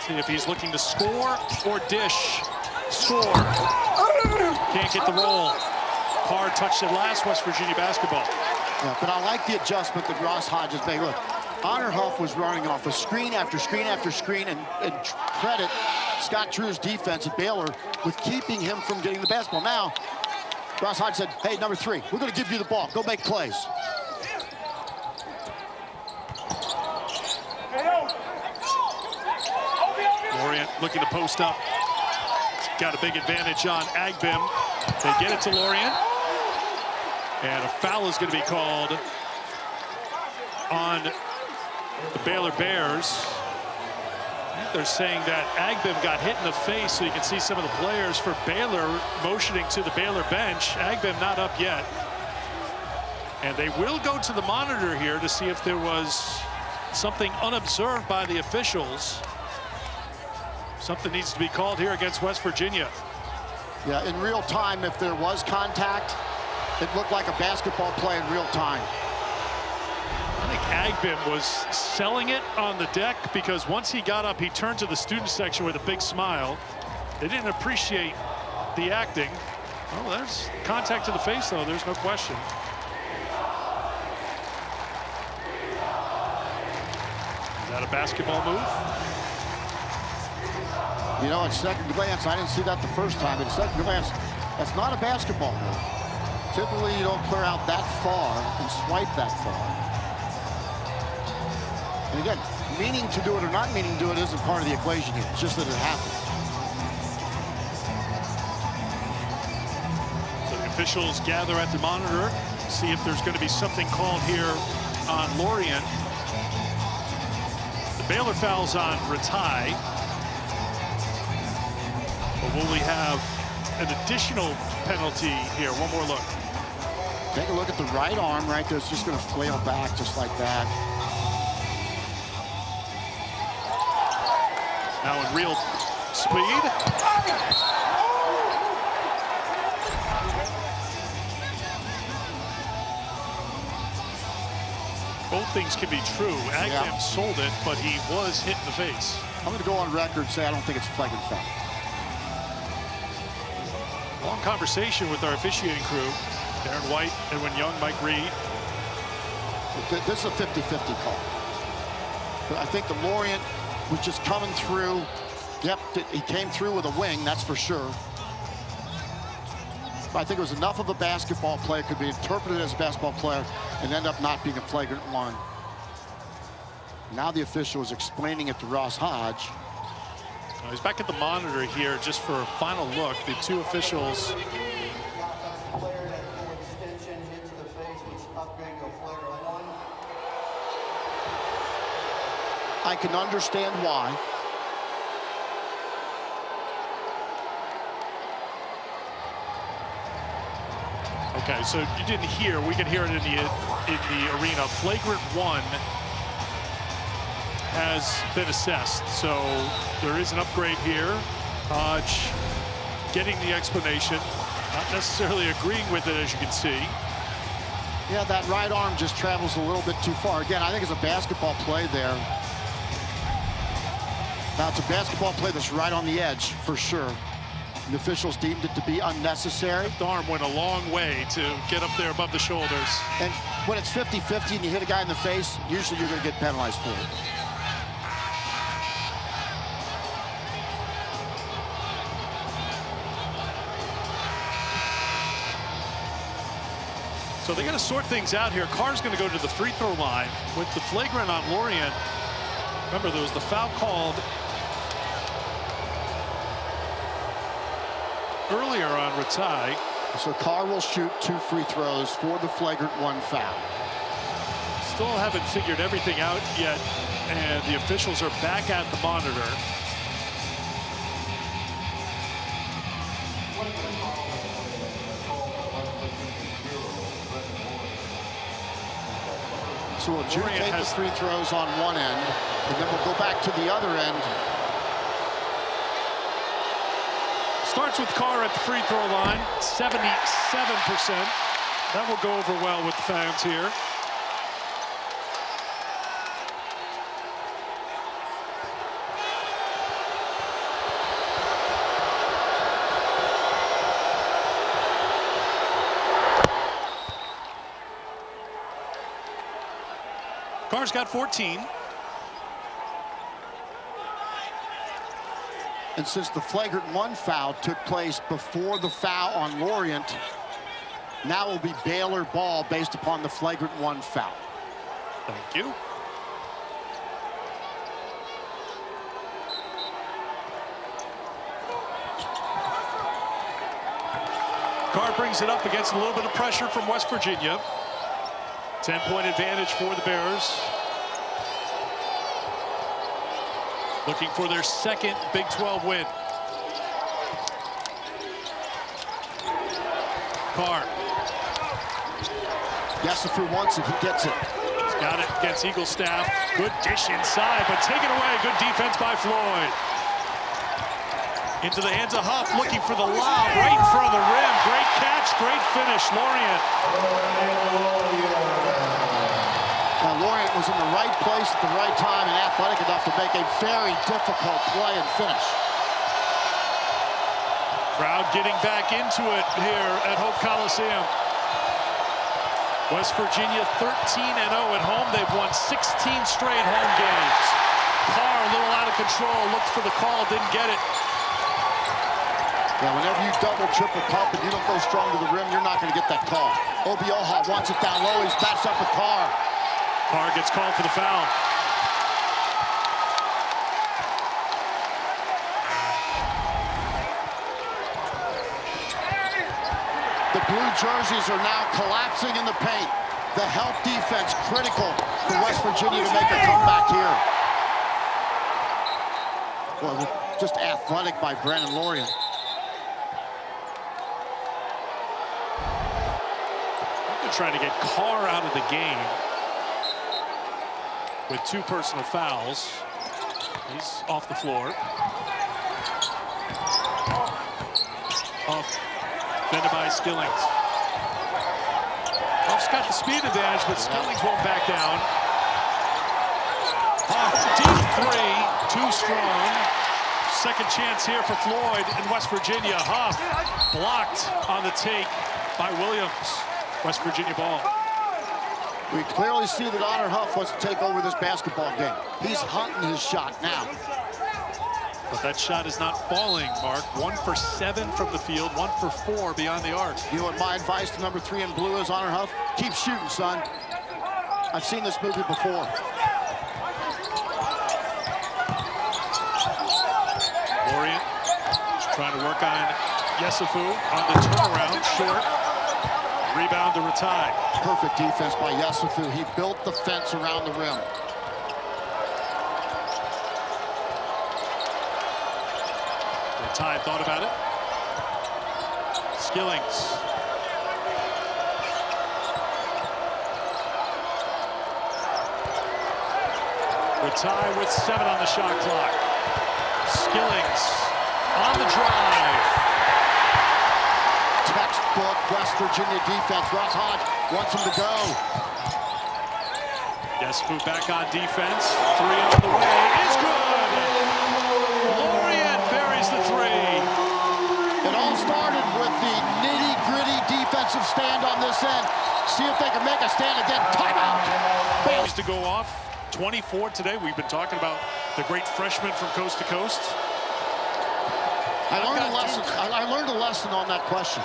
See if he's looking to score or dish. Score. Can't get the roll. Carr touched it last, West Virginia basketball. Yeah, but I like the adjustment that Ross Hodge has made. Look, Honor Huff was running off of screen after screen after screen, and credit Scott Drew's defense at Baylor with keeping him from getting the basketball. Now, Ross Hodge said, hey, number 3, we're going to give you the ball. Go make plays. Lorient looking to post up. Got a big advantage on Agbim. They get it to Lorient. And a foul is going to be called on the Baylor Bears. They're saying that Agbim got hit in the face, so you can see some of the players for Baylor motioning to the Baylor bench. Agbim not up yet. And they will go to the monitor here to see if there was something unobserved by the officials. Something needs to be called here against West Virginia. Yeah, in real time, if there was contact, it looked like a basketball play in real time. I think Agbim was selling it on the deck because once he got up, he turned to the student section with a big smile. They didn't appreciate the acting. Oh, there's contact to the face, though. There's no question. a basketball move? You know, at second glance, I didn't see that the first time. At second glance, that's not a basketball move. Typically, you don't clear out that far and swipe that far. And again, meaning to do it or not meaning to do it isn't part of the equation here. It's just that it happened. So the officials gather at the monitor, see if there's going to be something called here on Lorient. The Baylor foul's on Ratai. But will we have an additional penalty here? One more look. Take a look at the right arm right there. It's just going to flail back just like that. Now in real speed. Both things can be true. Agnew sold it, but he was hit in the face. I'm going to go on record and say I don't think it's a flagrant foul. Long conversation with our officiating crew. Darren White, Edwin Young, Mike Reed. This is a 50-50 call. But I think the Lorient was just coming through. Yep, he came through with a wing, that's for sure. But I think it was enough of a basketball play. It could be interpreted as a basketball player and end up not being a flagrant one. Now the official is explaining it to Ross Hodge. He's back at the monitor here just for a final look. The two officials. I can understand why. Okay, so you didn't hear. We can hear it in the arena. Flagrant one has been assessed, so there is an upgrade here. Hodge getting the explanation, not necessarily agreeing with it, as you can see. Yeah, that right arm just travels a little bit too far. Again, I think it's a basketball play there. Now, it's a basketball play that's right on the edge, for sure. The officials deemed it to be unnecessary. Left arm went a long way to get up there above the shoulders. And when it's 50-50 and you hit a guy in the face, usually you're going to get penalized for it. So they're going to sort things out here. Carr's going to go to the free throw line with the flagrant on Lorient. Remember, there was the foul called earlier on Ratai. So Carr will shoot 2 free throws for the flagrant 1 foul. Still haven't figured everything out yet, and the officials are back at the monitor. So we'll adjudicate the free throws on one end, and then we'll go back to the other end. Starts with Carr at the free throw line, 77%. That will go over well with the fans here. Carr's got 14. And since the flagrant 1 foul took place before the foul on Lorient, now it will be Baylor ball based upon the flagrant 1 foul. Thank you. Carr brings it up against a little bit of pressure from West Virginia. 10-point advantage for the Bears. Looking for their second Big 12 win. Carr. Yes, if he wants it, he gets it. He's got it against Eagle staff. Good dish inside, but taken away. Good defense by Floyd. Into the hands of Huff, looking for the lob right in front of the rim. Great catch, great finish, Lorient. Now, Lorient was in the right place at the right time and athletic enough to make a very difficult play and finish. Crowd getting back into it here at Hope Coliseum. West Virginia 13-0 at home. They've won 16 straight home games. Carr a little out of control, looked for the call, didn't get it. Yeah, whenever you double, triple pump and you don't go strong to the rim, you're not going to get that call. Obioha wants it down low. He's matched up with Carr. Carr gets called for the foul. The blue jerseys are now collapsing in the paint. The help defense critical for West Virginia to make a comeback here. Well, just athletic by Brennan Lorient. They're trying to get Carr out of the game with 2 personal fouls. He's off the floor. Off. Defended by Skillings. Huff's got the speed advantage, but Skillings won't back down. Huff, deep 3, too strong. Second chance here for Floyd in West Virginia. Huff blocked on the take by Williams. West Virginia ball. We clearly see that Honor Huff wants to take over this basketball game. He's hunting his shot now. But that shot is not falling, Mark. 1 for 7 from the field, 1 for 4 beyond the arc. You know what my advice to number 3 in blue is, Honor Huff? Keep shooting, son. I've seen this movie before. Lorient trying to work on Yesufu on the turnaround, short. Rebound to Ratai. Perfect defense by Yesufu. He built the fence around the rim. Ratai thought about it. Skillings. Ratai with 7 on the shot clock. Skillings on the drive. Textbook West Virginia defense. Ross Hodge wants him to go. Yesufu back on defense. 3 on the way is good. Lorient buries the 3. It all started with the nitty-gritty defensive stand on this end. See if they can make a stand again. Timeout. Balls to go off. 24 today. We've been talking about the great freshman from coast to coast. I learned a lesson on that question.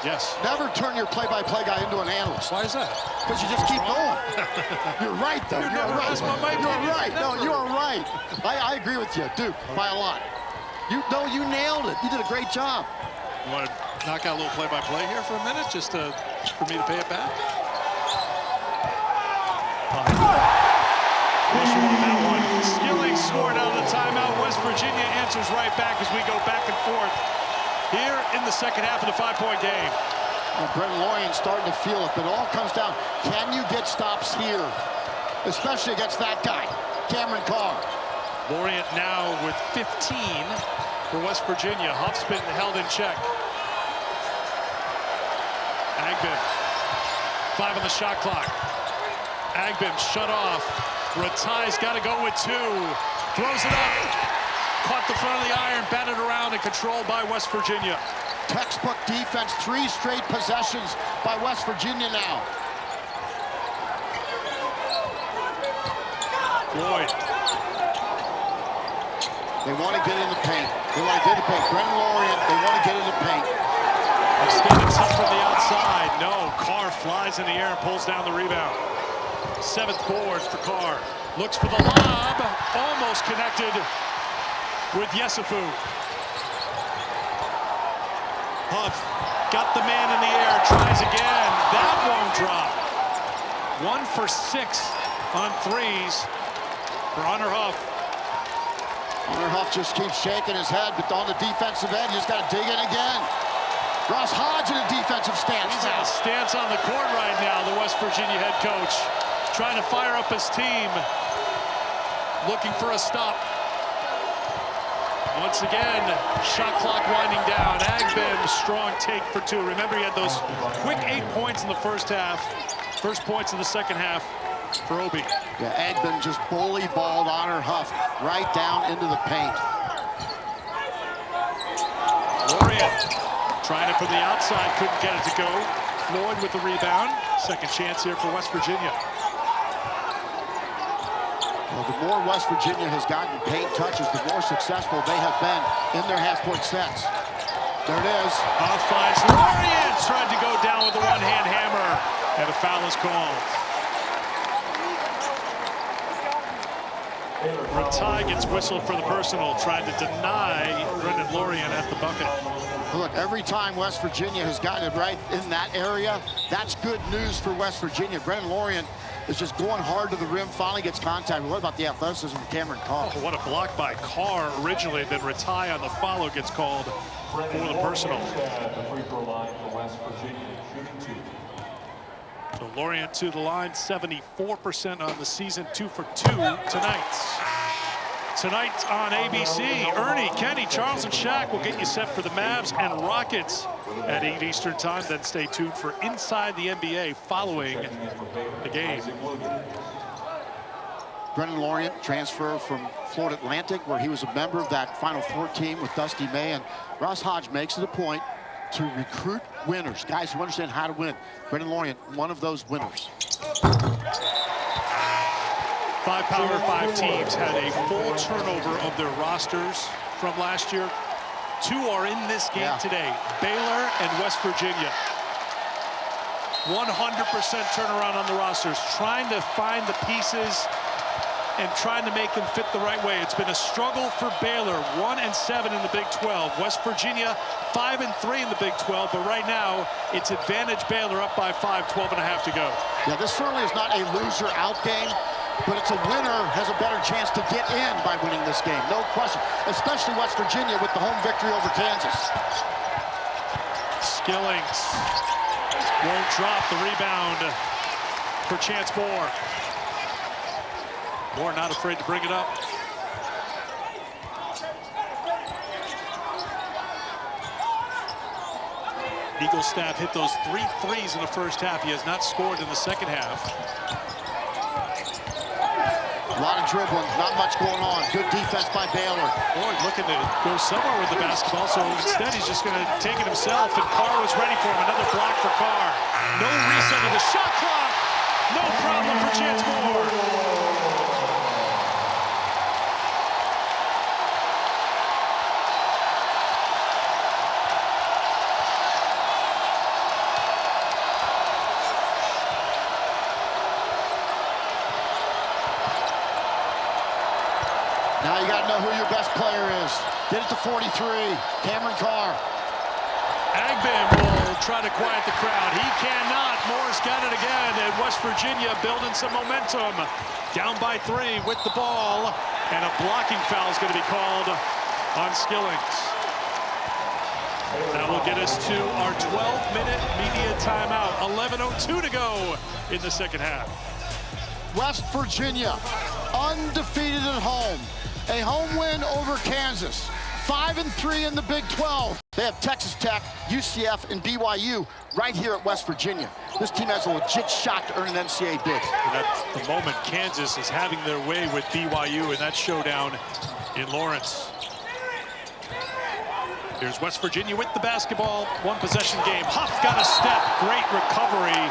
Yes. Never turn your play-by-play guy into an analyst. Why is that? Because you just keep going. You're right, though. You're right. You're right. No, you are right. I agree with you, Duke, by a lot. You nailed it. You did a great job. You want to knock out a little play-by-play here for a minute, just for me to pay it back? Issue on that one. Skillings scored out of the timeout. West Virginia answers right back as we go back and forth here in the second half of the 5-point game. Well, Brennan Lorient's starting to feel it, but it all comes down. Can you get stops here, especially against that guy, Cameron Carr? Lorient now with 15 for West Virginia. Huff's been held in check. Agbim, 5 on the shot clock. Agbim shut off. Ratai's got to go with 2. Throws it up. Caught the front of the iron, batted around, and controlled by West Virginia. Textbook defense, 3 straight possessions by West Virginia now. Floyd. They want to get in the paint. They want to get in the paint. Brennan Lorient, they want to get in the paint. Extended some from the outside. No, Carr flies in the air and pulls down the rebound. 7th board for Carr. Looks for the lob. Almost connected with Yesufu. Huff got the man in the air. Tries again. That won't drop. 1 for 6 on 3s for Honor Huff. Honor Huff just keeps shaking his head, but on the defensive end, you just got to dig in again. Ross Hodge in a defensive stance. He's in a stance on the court right now, the West Virginia head coach. Trying to fire up his team. Looking for a stop. Once again, shot clock winding down. Agbim, strong take for 2. Remember, he had those quick 8 points in the first half. First points in the second half for Obi. Yeah, Agbim just bully balled Honor Huff right down into the paint. Lorient trying it from the outside, couldn't get it to go. Floyd with the rebound. Second chance here for West Virginia. Well, the more West Virginia has gotten paint touches, the more successful they have been in their half-court sets. There it is. Huff finds Lorient, tried to go down with a one-hand hammer, and a foul is called. Ratai gets whistled for the personal, tried to deny Brendan Lorient at the bucket. Look, every time West Virginia has gotten it right in that area, that's good news for West Virginia. Brendan Lorient is just going hard to the rim, finally gets contact. What about the athleticism of Cameron Carr? Oh, what a block by Carr originally, then Ratai on the follow gets called for the personal. So Lorient to the line, 74% on the season, 2 for 2 tonight. Tonight on ABC, Ernie, Kenny, Charles, and Shaq will get you set for the Mavs and Rockets at 8 Eastern time. Then stay tuned for Inside the NBA following the game. Brendan Lorient transfer from Florida Atlantic, where he was a member of that Final Four team with Dusty May. And Ross Hodge makes it a point to recruit winners, guys who understand how to win. Brendan Lorient, one of those winners. 5 Power 5 teams had a full turnover of their rosters from last year. 2 are in this game today, Baylor and West Virginia. 100% turnaround on the rosters, trying to find the pieces and trying to make them fit the right way. It's been a struggle for Baylor, 1-7 in the Big 12. West Virginia, 5-3 in the Big 12, but right now, it's advantage Baylor up by 5, 12.5 to go. Yeah, this certainly is not a loser-out game, but it's a winner has a better chance to get in by winning this game, no question, especially West Virginia with the home victory over Kansas. Skillings won't drop the rebound for Chance Moore. Moore not afraid to bring it up. Eagle staff hit those 3 threes in the first half. He has not scored in the second half. A lot of dribbling, not much going on. Good defense by Baylor. Boy, looking to go somewhere with the basketball, so instead he's just going to take it himself, and Carr was ready for him. Another block for Carr. No reset of the shot clock. No problem for Chance Moore. Now you got to know who your best player is. Get it to 43, Cameron Carr. Agbin will try to quiet the crowd. He cannot. Moore's got it again, and West Virginia building some momentum. Down by 3 with the ball, and a blocking foul is going to be called on Skillings. That will get us to our 12-minute media timeout. 11:02 to go in the second half. West Virginia, undefeated at home. A home win over Kansas. 5-3 in the Big 12. They have Texas Tech, UCF, and BYU right here at West Virginia. This team has a legit shot to earn an NCAA bid. And at the moment, Kansas is having their way with BYU in that showdown in Lawrence. Here's West Virginia with the basketball. 1-possession game. Huff got a step. Great recovery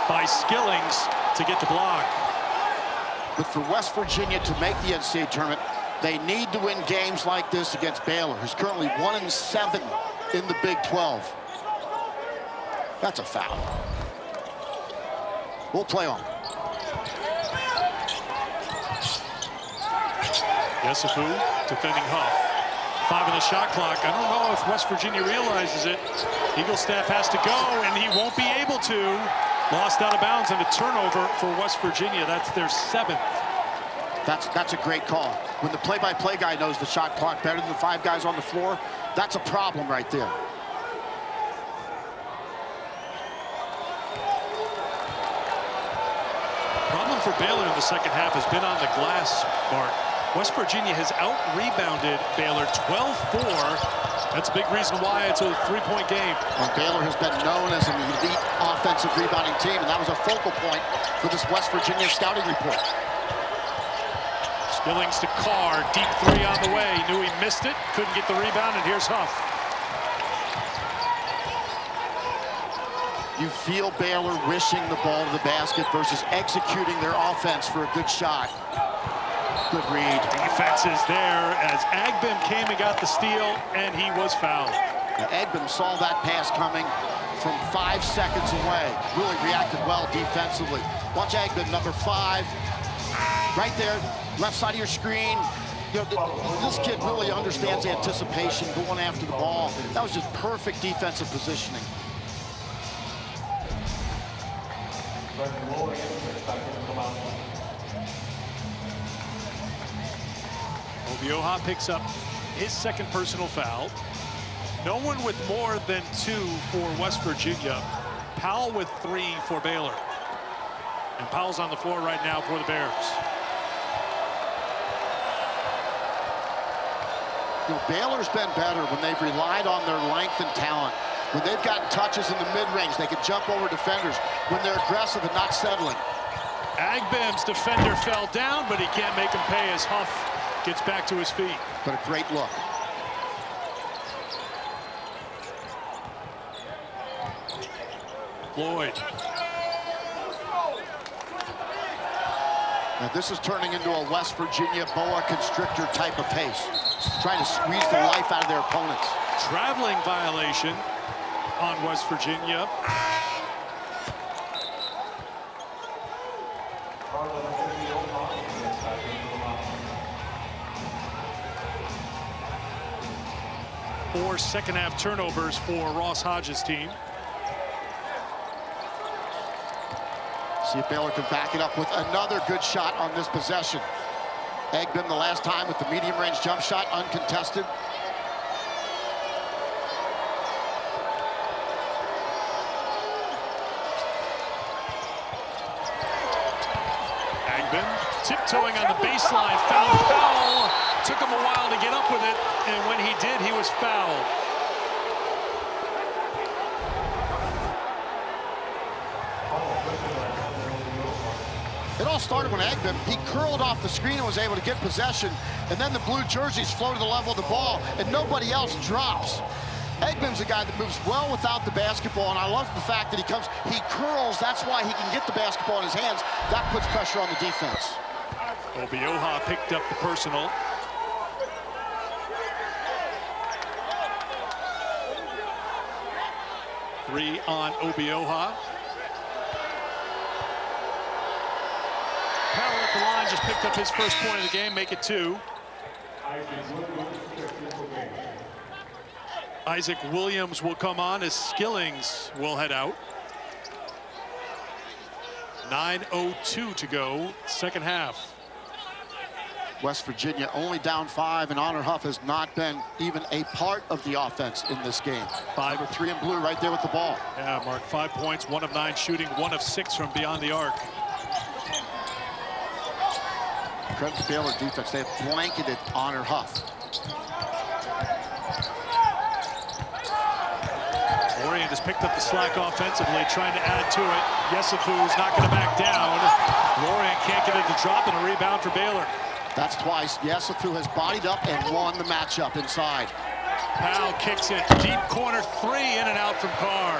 by Skillings to get the block. But for West Virginia to make the NCAA tournament, they need to win games like this against Baylor, who's currently 1-7 in the Big 12. That's a foul. We'll play on. Yesufu defending Huff. 5 on the shot clock. I don't know if West Virginia realizes it. Eagle staff has to go, and he won't be able to. Lost out of bounds and a turnover for West Virginia. That's their 7th. That's a great call. When the play-by-play guy knows the shot clock better than the 5 guys on the floor, that's a problem right there. Problem for Baylor in the second half has been on the glass, Mark. West Virginia has out-rebounded Baylor 12-4. That's a big reason why it's a 3-point game. Well, Baylor has been known as an elite offensive rebounding team, and that was a focal point for this West Virginia scouting report. Skillings to Carr, deep 3 on the way. Knew he missed it, couldn't get the rebound, and here's Huff. You feel Baylor wishing the ball to the basket versus executing their offense for a good shot. Good read. Defense is there as Agbim came and got the steal, and he was fouled. Now, Agbim saw that pass coming from 5 seconds away. Really reacted well defensively. Watch Agbim, number 5, right there, left side of your screen. You know, this kid really understands anticipation, going after the ball. That was just perfect defensive positioning. Obioha picks up his second personal foul. No one with more than 2 for West Virginia. Powell with 3 for Baylor. And Powell's on the floor right now for the Bears. You know, Baylor's been better when they've relied on their length and talent. When they've gotten touches in the mid-range, they can jump over defenders. When they're aggressive and not settling. Agbim's defender fell down, but he can't make him pay as Huff gets back to his feet. But a great look. Lloyd. Now this is turning into a West Virginia boa constrictor type of pace. Trying to squeeze the life out of their opponents. Traveling violation on West Virginia. Four second-half turnovers for Ross Hodges' team. See if Baylor can back it up with another good shot on this possession. Agbim the last time with the medium-range jump shot, uncontested. Agbim tiptoeing on the baseline, found Powell. Took him a while to get up with it, and when he did, he was fouled. It all started when Agbim, he curled off the screen and was able to get possession, and then the blue jerseys flow to the level of the ball, and nobody else drops. Agbim's a guy that moves well without the basketball, and I love the fact that he curls. That's why he can get the basketball in his hands. That puts pressure on the defense. Obioha picked up the personal. Three on Obioha. Powell at the line just picked up his first point of the game, make it 2. Isaac Williams will come on as Skillings will head out. 9:02 to go, second half. West Virginia only down 5, and Honor Huff has not been even a part of the offense in this game. 5 or 3 in blue right there with the ball. Yeah, Mark, 5 points, 1 of 9 shooting, 1 of 6 from beyond the arc. Credit to Baylor defense. They have blanketed Honor Huff. Orient has picked up the slack offensively, trying to add to it. Yesufu's not going to back down. Orient can't get it to drop, and a rebound for Baylor. That's twice. Yesufu has bodied up and won the matchup inside. Powell kicks it. Deep corner 3, in and out from Carr.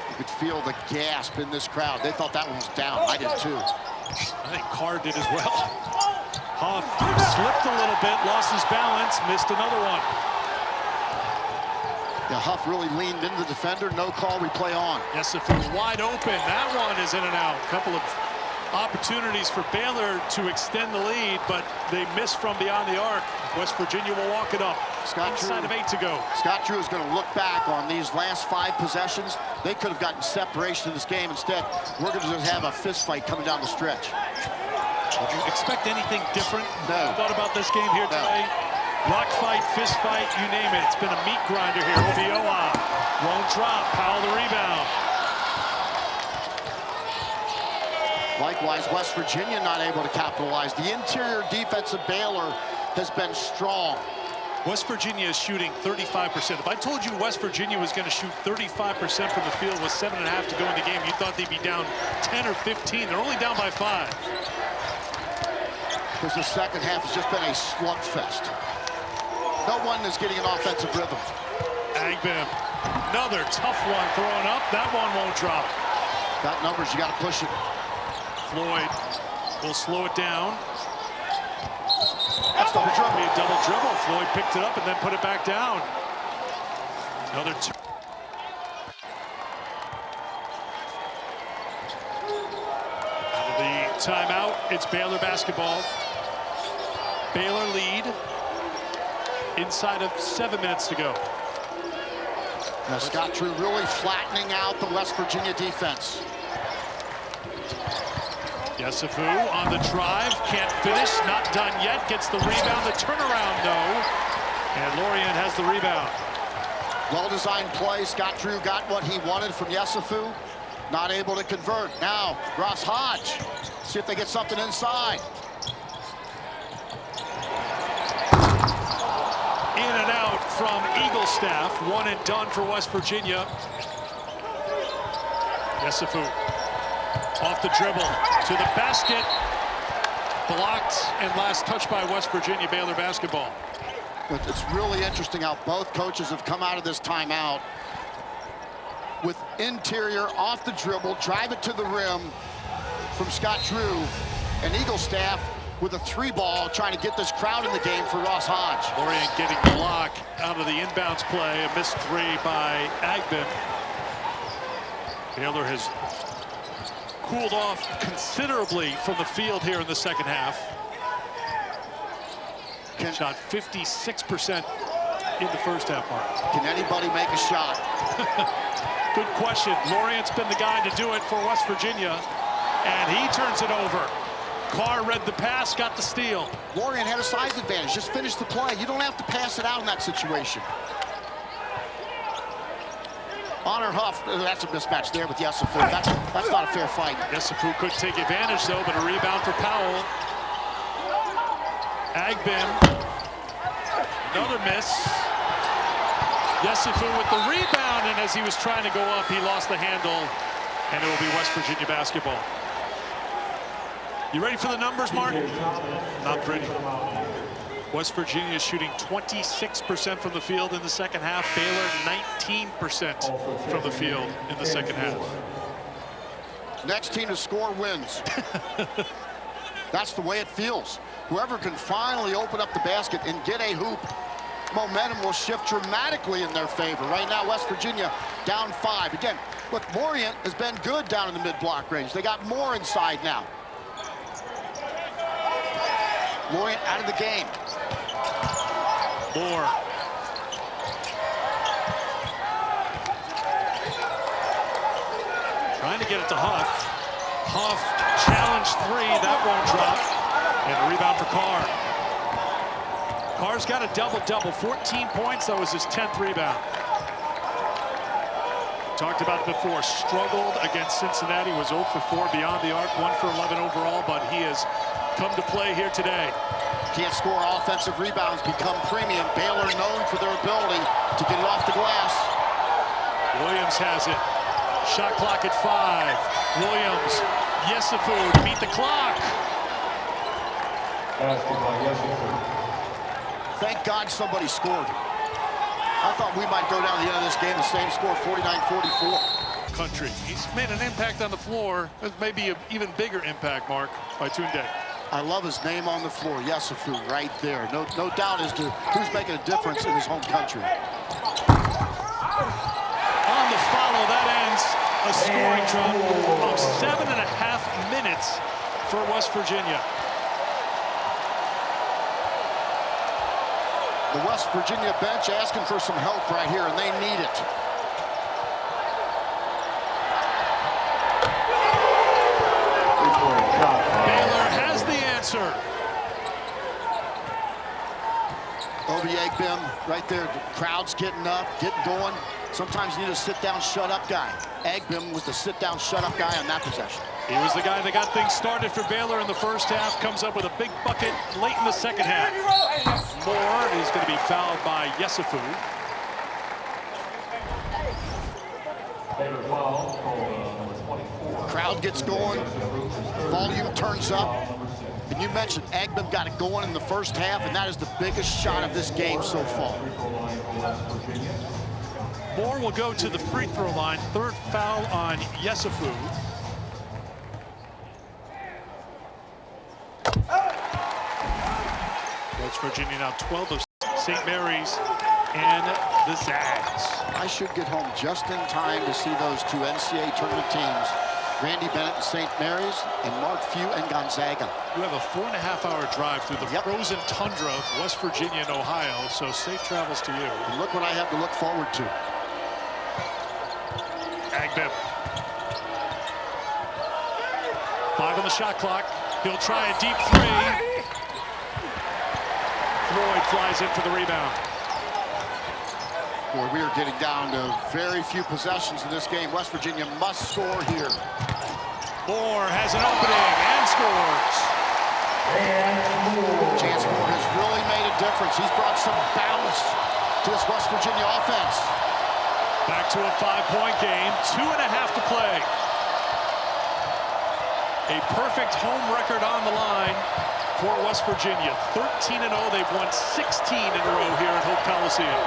You could feel the gasp in this crowd. They thought that one was down. I did too. I think Carr did as well. Huff slipped a little bit, lost his balance, missed another one. Yeah, Huff really leaned into the defender. No call, we play on. Yesufu wide open. That one is in and out. Couple of opportunities for Baylor to extend the lead, but they missed from beyond the arc. West Virginia will walk it up. Inside of 8 to go. Scott Drew is going to look back on these last 5 possessions. They could have gotten separation in this game. Instead, we're going to just have a fist fight coming down the stretch. Did you expect anything different? No. Thought about this game here today? Rock fight, fist fight, you name it. It's been a meat grinder here. Obioha won't drop. Powell the rebound. Likewise, West Virginia not able to capitalize. The interior defense of Baylor has been strong. West Virginia is shooting 35%. If I told you West Virginia was going to shoot 35% from the field with 7.5 to go in the game, you thought they'd be down 10 or 15. They're only down by 5. Because the second half has just been a slugfest. No one is getting an offensive rhythm. Agbim, another tough one thrown up. That one won't drop. Got numbers, you got to push it. Floyd will slow it down. That's double dribble. A double dribble. Floyd picked it up and then put it back down. Another two. Out of the timeout, it's Baylor basketball. Baylor lead inside of 7 minutes to go. Now Scott Drew really flattening out the West Virginia defense. Yesufu on the drive, can't finish, not done yet, gets the rebound, the turnaround, no. And Lorient has the rebound. Well-designed play. Scott Drew got what he wanted from Yesufu. Not able to convert. Now, Ross Hodge. See if they get something inside. In and out from Eaglestaff. One and done for West Virginia. Yesufu off the dribble to the basket. Blocked and last touch by West Virginia. Baylor basketball. But it's really interesting how both coaches have come out of this timeout with interior off the dribble, drive it to the rim from Scott Drew, and Eaglestaff with a three ball trying to get this crowd in the game for Ross Hodge. Lorient getting the block out of the inbounds play. A missed three by Agbin. Baylor has cooled off considerably from the field here in the second half. Shot 56% in the first half, Mark. Can anybody make a shot? Good question. Lorient's been the guy to do it for West Virginia, and he turns it over. Carr read the pass, got the steal. Lorient had a size advantage. Just finish the play. You don't have to pass it out in that situation. Honor Huff, that's a mismatch there with Yesufu. That's not a fair fight. Yesufu could take advantage, though, but a rebound for Powell. Agbin, another miss. Yesufu with the rebound, and as he was trying to go up, he lost the handle, and it will be West Virginia basketball. You ready for the numbers, Mark? Not pretty. West Virginia is shooting 26% from the field in the second half. Baylor 19% from the field in the second half. Next team to score wins. That's the way it feels. Whoever can finally open up the basket and get a hoop, momentum will shift dramatically in their favor. Right now, West Virginia down 5. Again, look, Lorient has been good down in the mid-block range. They got more inside now. Lorient out of the game. Moore. Trying to get it to Huff. Huff challenge three, that won't drop. And a rebound for Carr. Carr's got a double-double, 14 points. That was his 10th rebound. Talked about it before, struggled against Cincinnati, was 0 for 4 beyond the arc, 1 for 11 overall, but he has come to play here today. Can't score offensive rebounds, become premium. Baylor known for their ability to get it off the glass. Williams has it. Shot clock at 5. Williams, Yesufu to beat the clock. Thank God somebody scored. I thought we might go down to the end of this game the same score, 49-44. Country. He's made an impact on the floor. Maybe an even bigger impact, Mark, by Tunde. I love his name on the floor, Yesufu, right there. No doubt as to who's making a difference in his home country. On the follow, that ends a scoring drought of 7.5 minutes for West Virginia. The West Virginia bench asking for some help right here, and they need it. Baylor has the answer. Obi Agbim right there. The crowd's getting up, getting going. Sometimes you need a sit-down, shut-up guy. Agbim was the sit-down, shut-up guy on that possession. He was the guy that got things started for Baylor in the first half. Comes up with a big bucket late in the second half. Moore is going to be fouled by Yesufu. Crowd gets going. Volume turns up. And you mentioned Agbim got it going in the first half, and that is the biggest shot of this game so far. Moore will go to the free throw line. Third foul on Yesufu. West Virginia now 12 of St. Mary's and the Zags. I should get home just in time to see those two NCAA tournament teams, Randy Bennett and St. Mary's, and Mark Few and Gonzaga. You have a 4.5-hour drive through the frozen tundra of West Virginia and Ohio, so safe travels to you. And look what I have to look forward to. Agbim. 5 on the shot clock. He'll try a deep three. Floyd flies in for the rebound. Boy, we are getting down to very few possessions in this game. West Virginia must score here. Moore has an opening and scores. Chance Moore has really made a difference. He's brought some balance to this West Virginia offense. Back to a 5-point game, 2.5 to play. A perfect home record on the line for West Virginia. 13-0, they've won 16 in a row here at Hope Coliseum.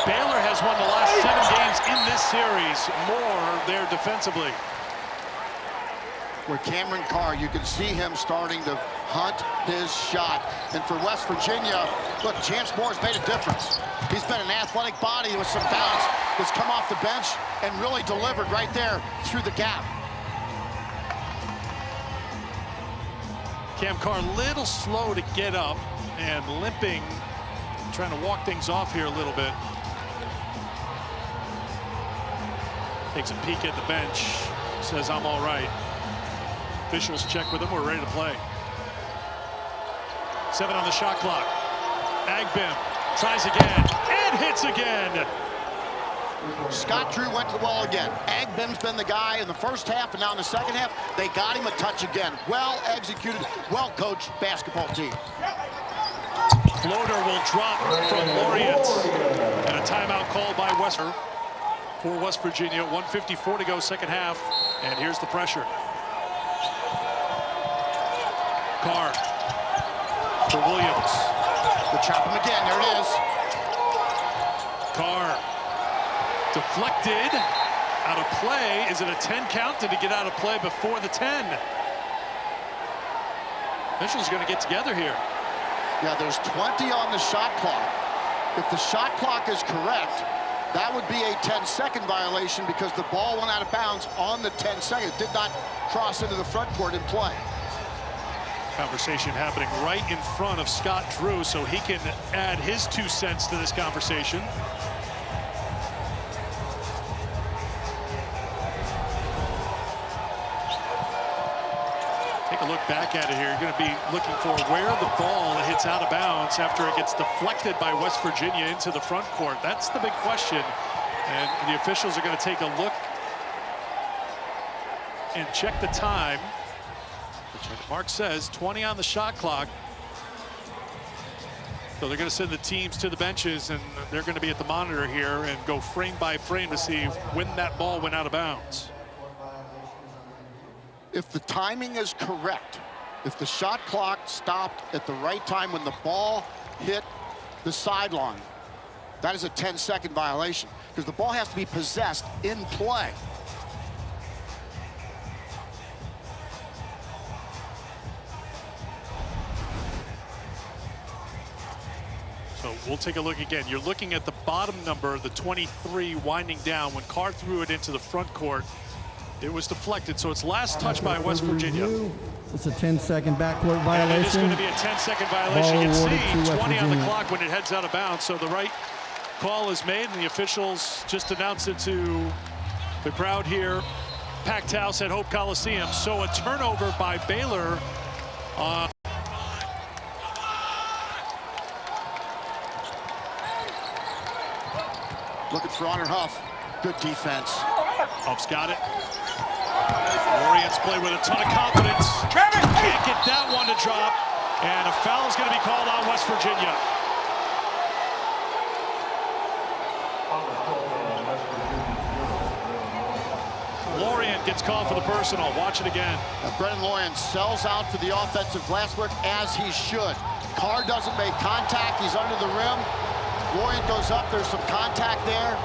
Baylor has won the last 7 games in this series. More there defensively. Where Cameron Carr, you can see him starting to hunt his shot. And for West Virginia, look, Chance Moore's made a difference. He's been an athletic body with some balance. Has come off the bench and really delivered right there through the gap. Cam Carr a little slow to get up and limping, trying to walk things off here a little bit. Takes a peek at the bench, says, I'm all right. Officials check with him, we're ready to play. 7 on the shot clock. Agbim tries again and hits again. Scott Drew went to the wall again. Agbim's been the guy in the first half, and now in the second half, they got him a touch again. Well executed, well coached basketball team. Floater will drop from Lorient. And a timeout called by Western for West Virginia. 1:54 to go, second half. And here's the pressure. Carr for Williams. We'll chop him again, there it is. Carr deflected, out of play. Is it a 10 count? Did he get out of play before the 10? Mitchell's going to get together here. Yeah, there's 20 on the shot clock. If the shot clock is correct, that would be a 10-second violation because the ball went out of bounds on the 10-second. It did not cross into the front court in play. Conversation happening right in front of Scott Drew, so he can add his 2 cents to this conversation. Take a look back at it here. You're going to be looking for where the ball hits out of bounds after it gets deflected by West Virginia into the front court. That's the big question. And the officials are going to take a look and check the time. Which Mark says 20 on the shot clock. So they're going to send the teams to the benches, and they're going to be at the monitor here and go frame by frame to see when that ball went out of bounds. If the timing is correct, if the shot clock stopped at the right time when the ball hit the sideline, that is a 10-second violation because the ball has to be possessed in play. So we'll take a look again. You're looking at the bottom number, the 23 winding down. When Carr threw it into the front court, it was deflected. So it's last touch by West Virginia. It's a 10-second backcourt violation. And it is going to be a 10-second violation. You can see 20 on the clock when it heads out of bounds. So the right call is made, and the officials just announced it to the crowd here. Packed house at Hope Coliseum. So a turnover by Baylor. Looking for Honor Huff. Good defense. Huff's got it. Lorient's play with a ton of confidence. Can't get that one to drop. And a foul is going to be called on West Virginia. Lorient gets called for the personal. Watch it again. Brennan Lorient sells out for the offensive glass work as he should. Carr doesn't make contact. He's under the rim. Lorient goes up. There's some contact there.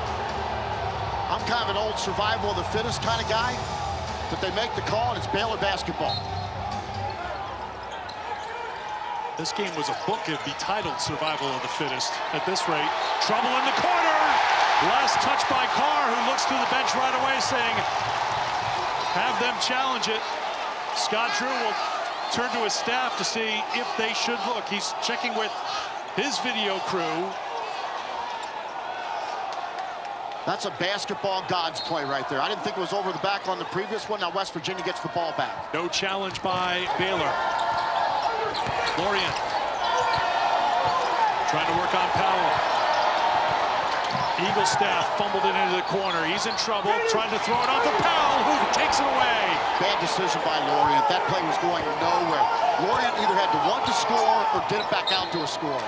I'm kind of an old survival of the fittest kind of guy. But they make the call, and it's Baylor basketball. This game was a book. It'd be titled Survival of the Fittest at this rate. Trouble in the corner. Last touch by Carr, who looks to the bench right away saying, have them challenge it. Scott Drew will turn to his staff to see if they should look. He's checking with his video crew. That's a basketball God's play right there. I didn't think it was over the back on the previous one. Now West Virginia gets the ball back. No challenge by Baylor. Lorient trying to work on Powell. Eagle staff fumbled it into the corner. He's in trouble, trying to throw it off to Powell, who takes it away. Bad decision by Lorient. That play was going nowhere. Lorient either had to want to score or get it back out to a score.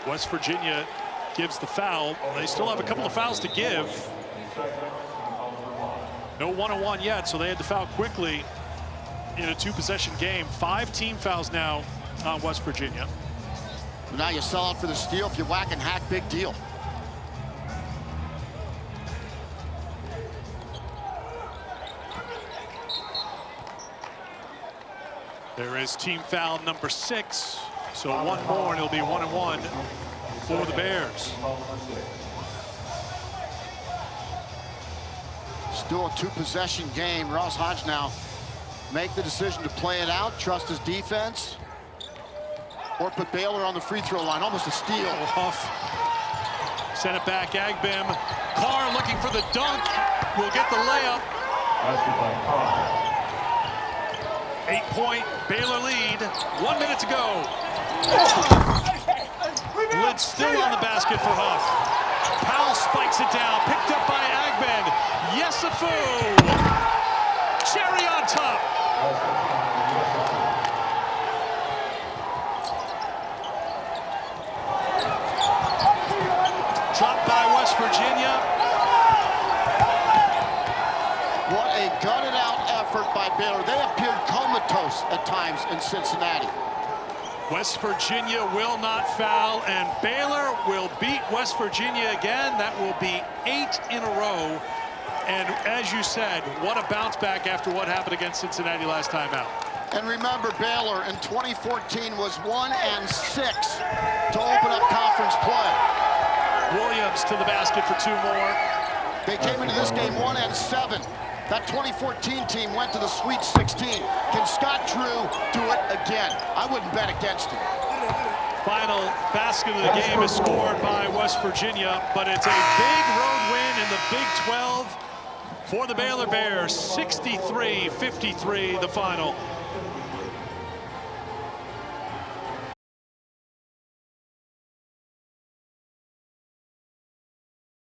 West Virginia gives the foul. They still have a couple of fouls to give. No one-on-one yet, so they had to foul quickly in a two-possession game. 5 team fouls now on West Virginia. Now you sell out for the steal. If you whack and hack, big deal. There is team foul number 6. So one more, and it'll be 1-1 for the Bears. Still a two-possession game. Ross Hodge now make the decision to play it out, trust his defense, or put Baylor on the free throw line. Almost a steal. Huff sent it back. Agbim. Carr looking for the dunk. Will get the layup. 8-point Baylor lead. 1 minute to go. Lid still on the basket for Huff. Powell spikes it down. Picked up by Agbin. Yesafu. Cherry on top. Dropped by West Virginia. What a gutted-out effort by Baylor. They appeared comatose at times in Cincinnati. West Virginia will not foul, and Baylor will beat West Virginia again. That will be 8 in a row. And as you said, what a bounce back after what happened against Cincinnati last time out. And remember, Baylor in 2014 was 1-6 to open up conference play. Williams to the basket for 2 more. They came into this game 1-7. That 2014 team went to the Sweet 16. Can Scott Drew do it again? I wouldn't bet against him. Final basket of the game is scored by West Virginia, but it's a big road win in the Big 12 for the Baylor Bears. 63-53 the final.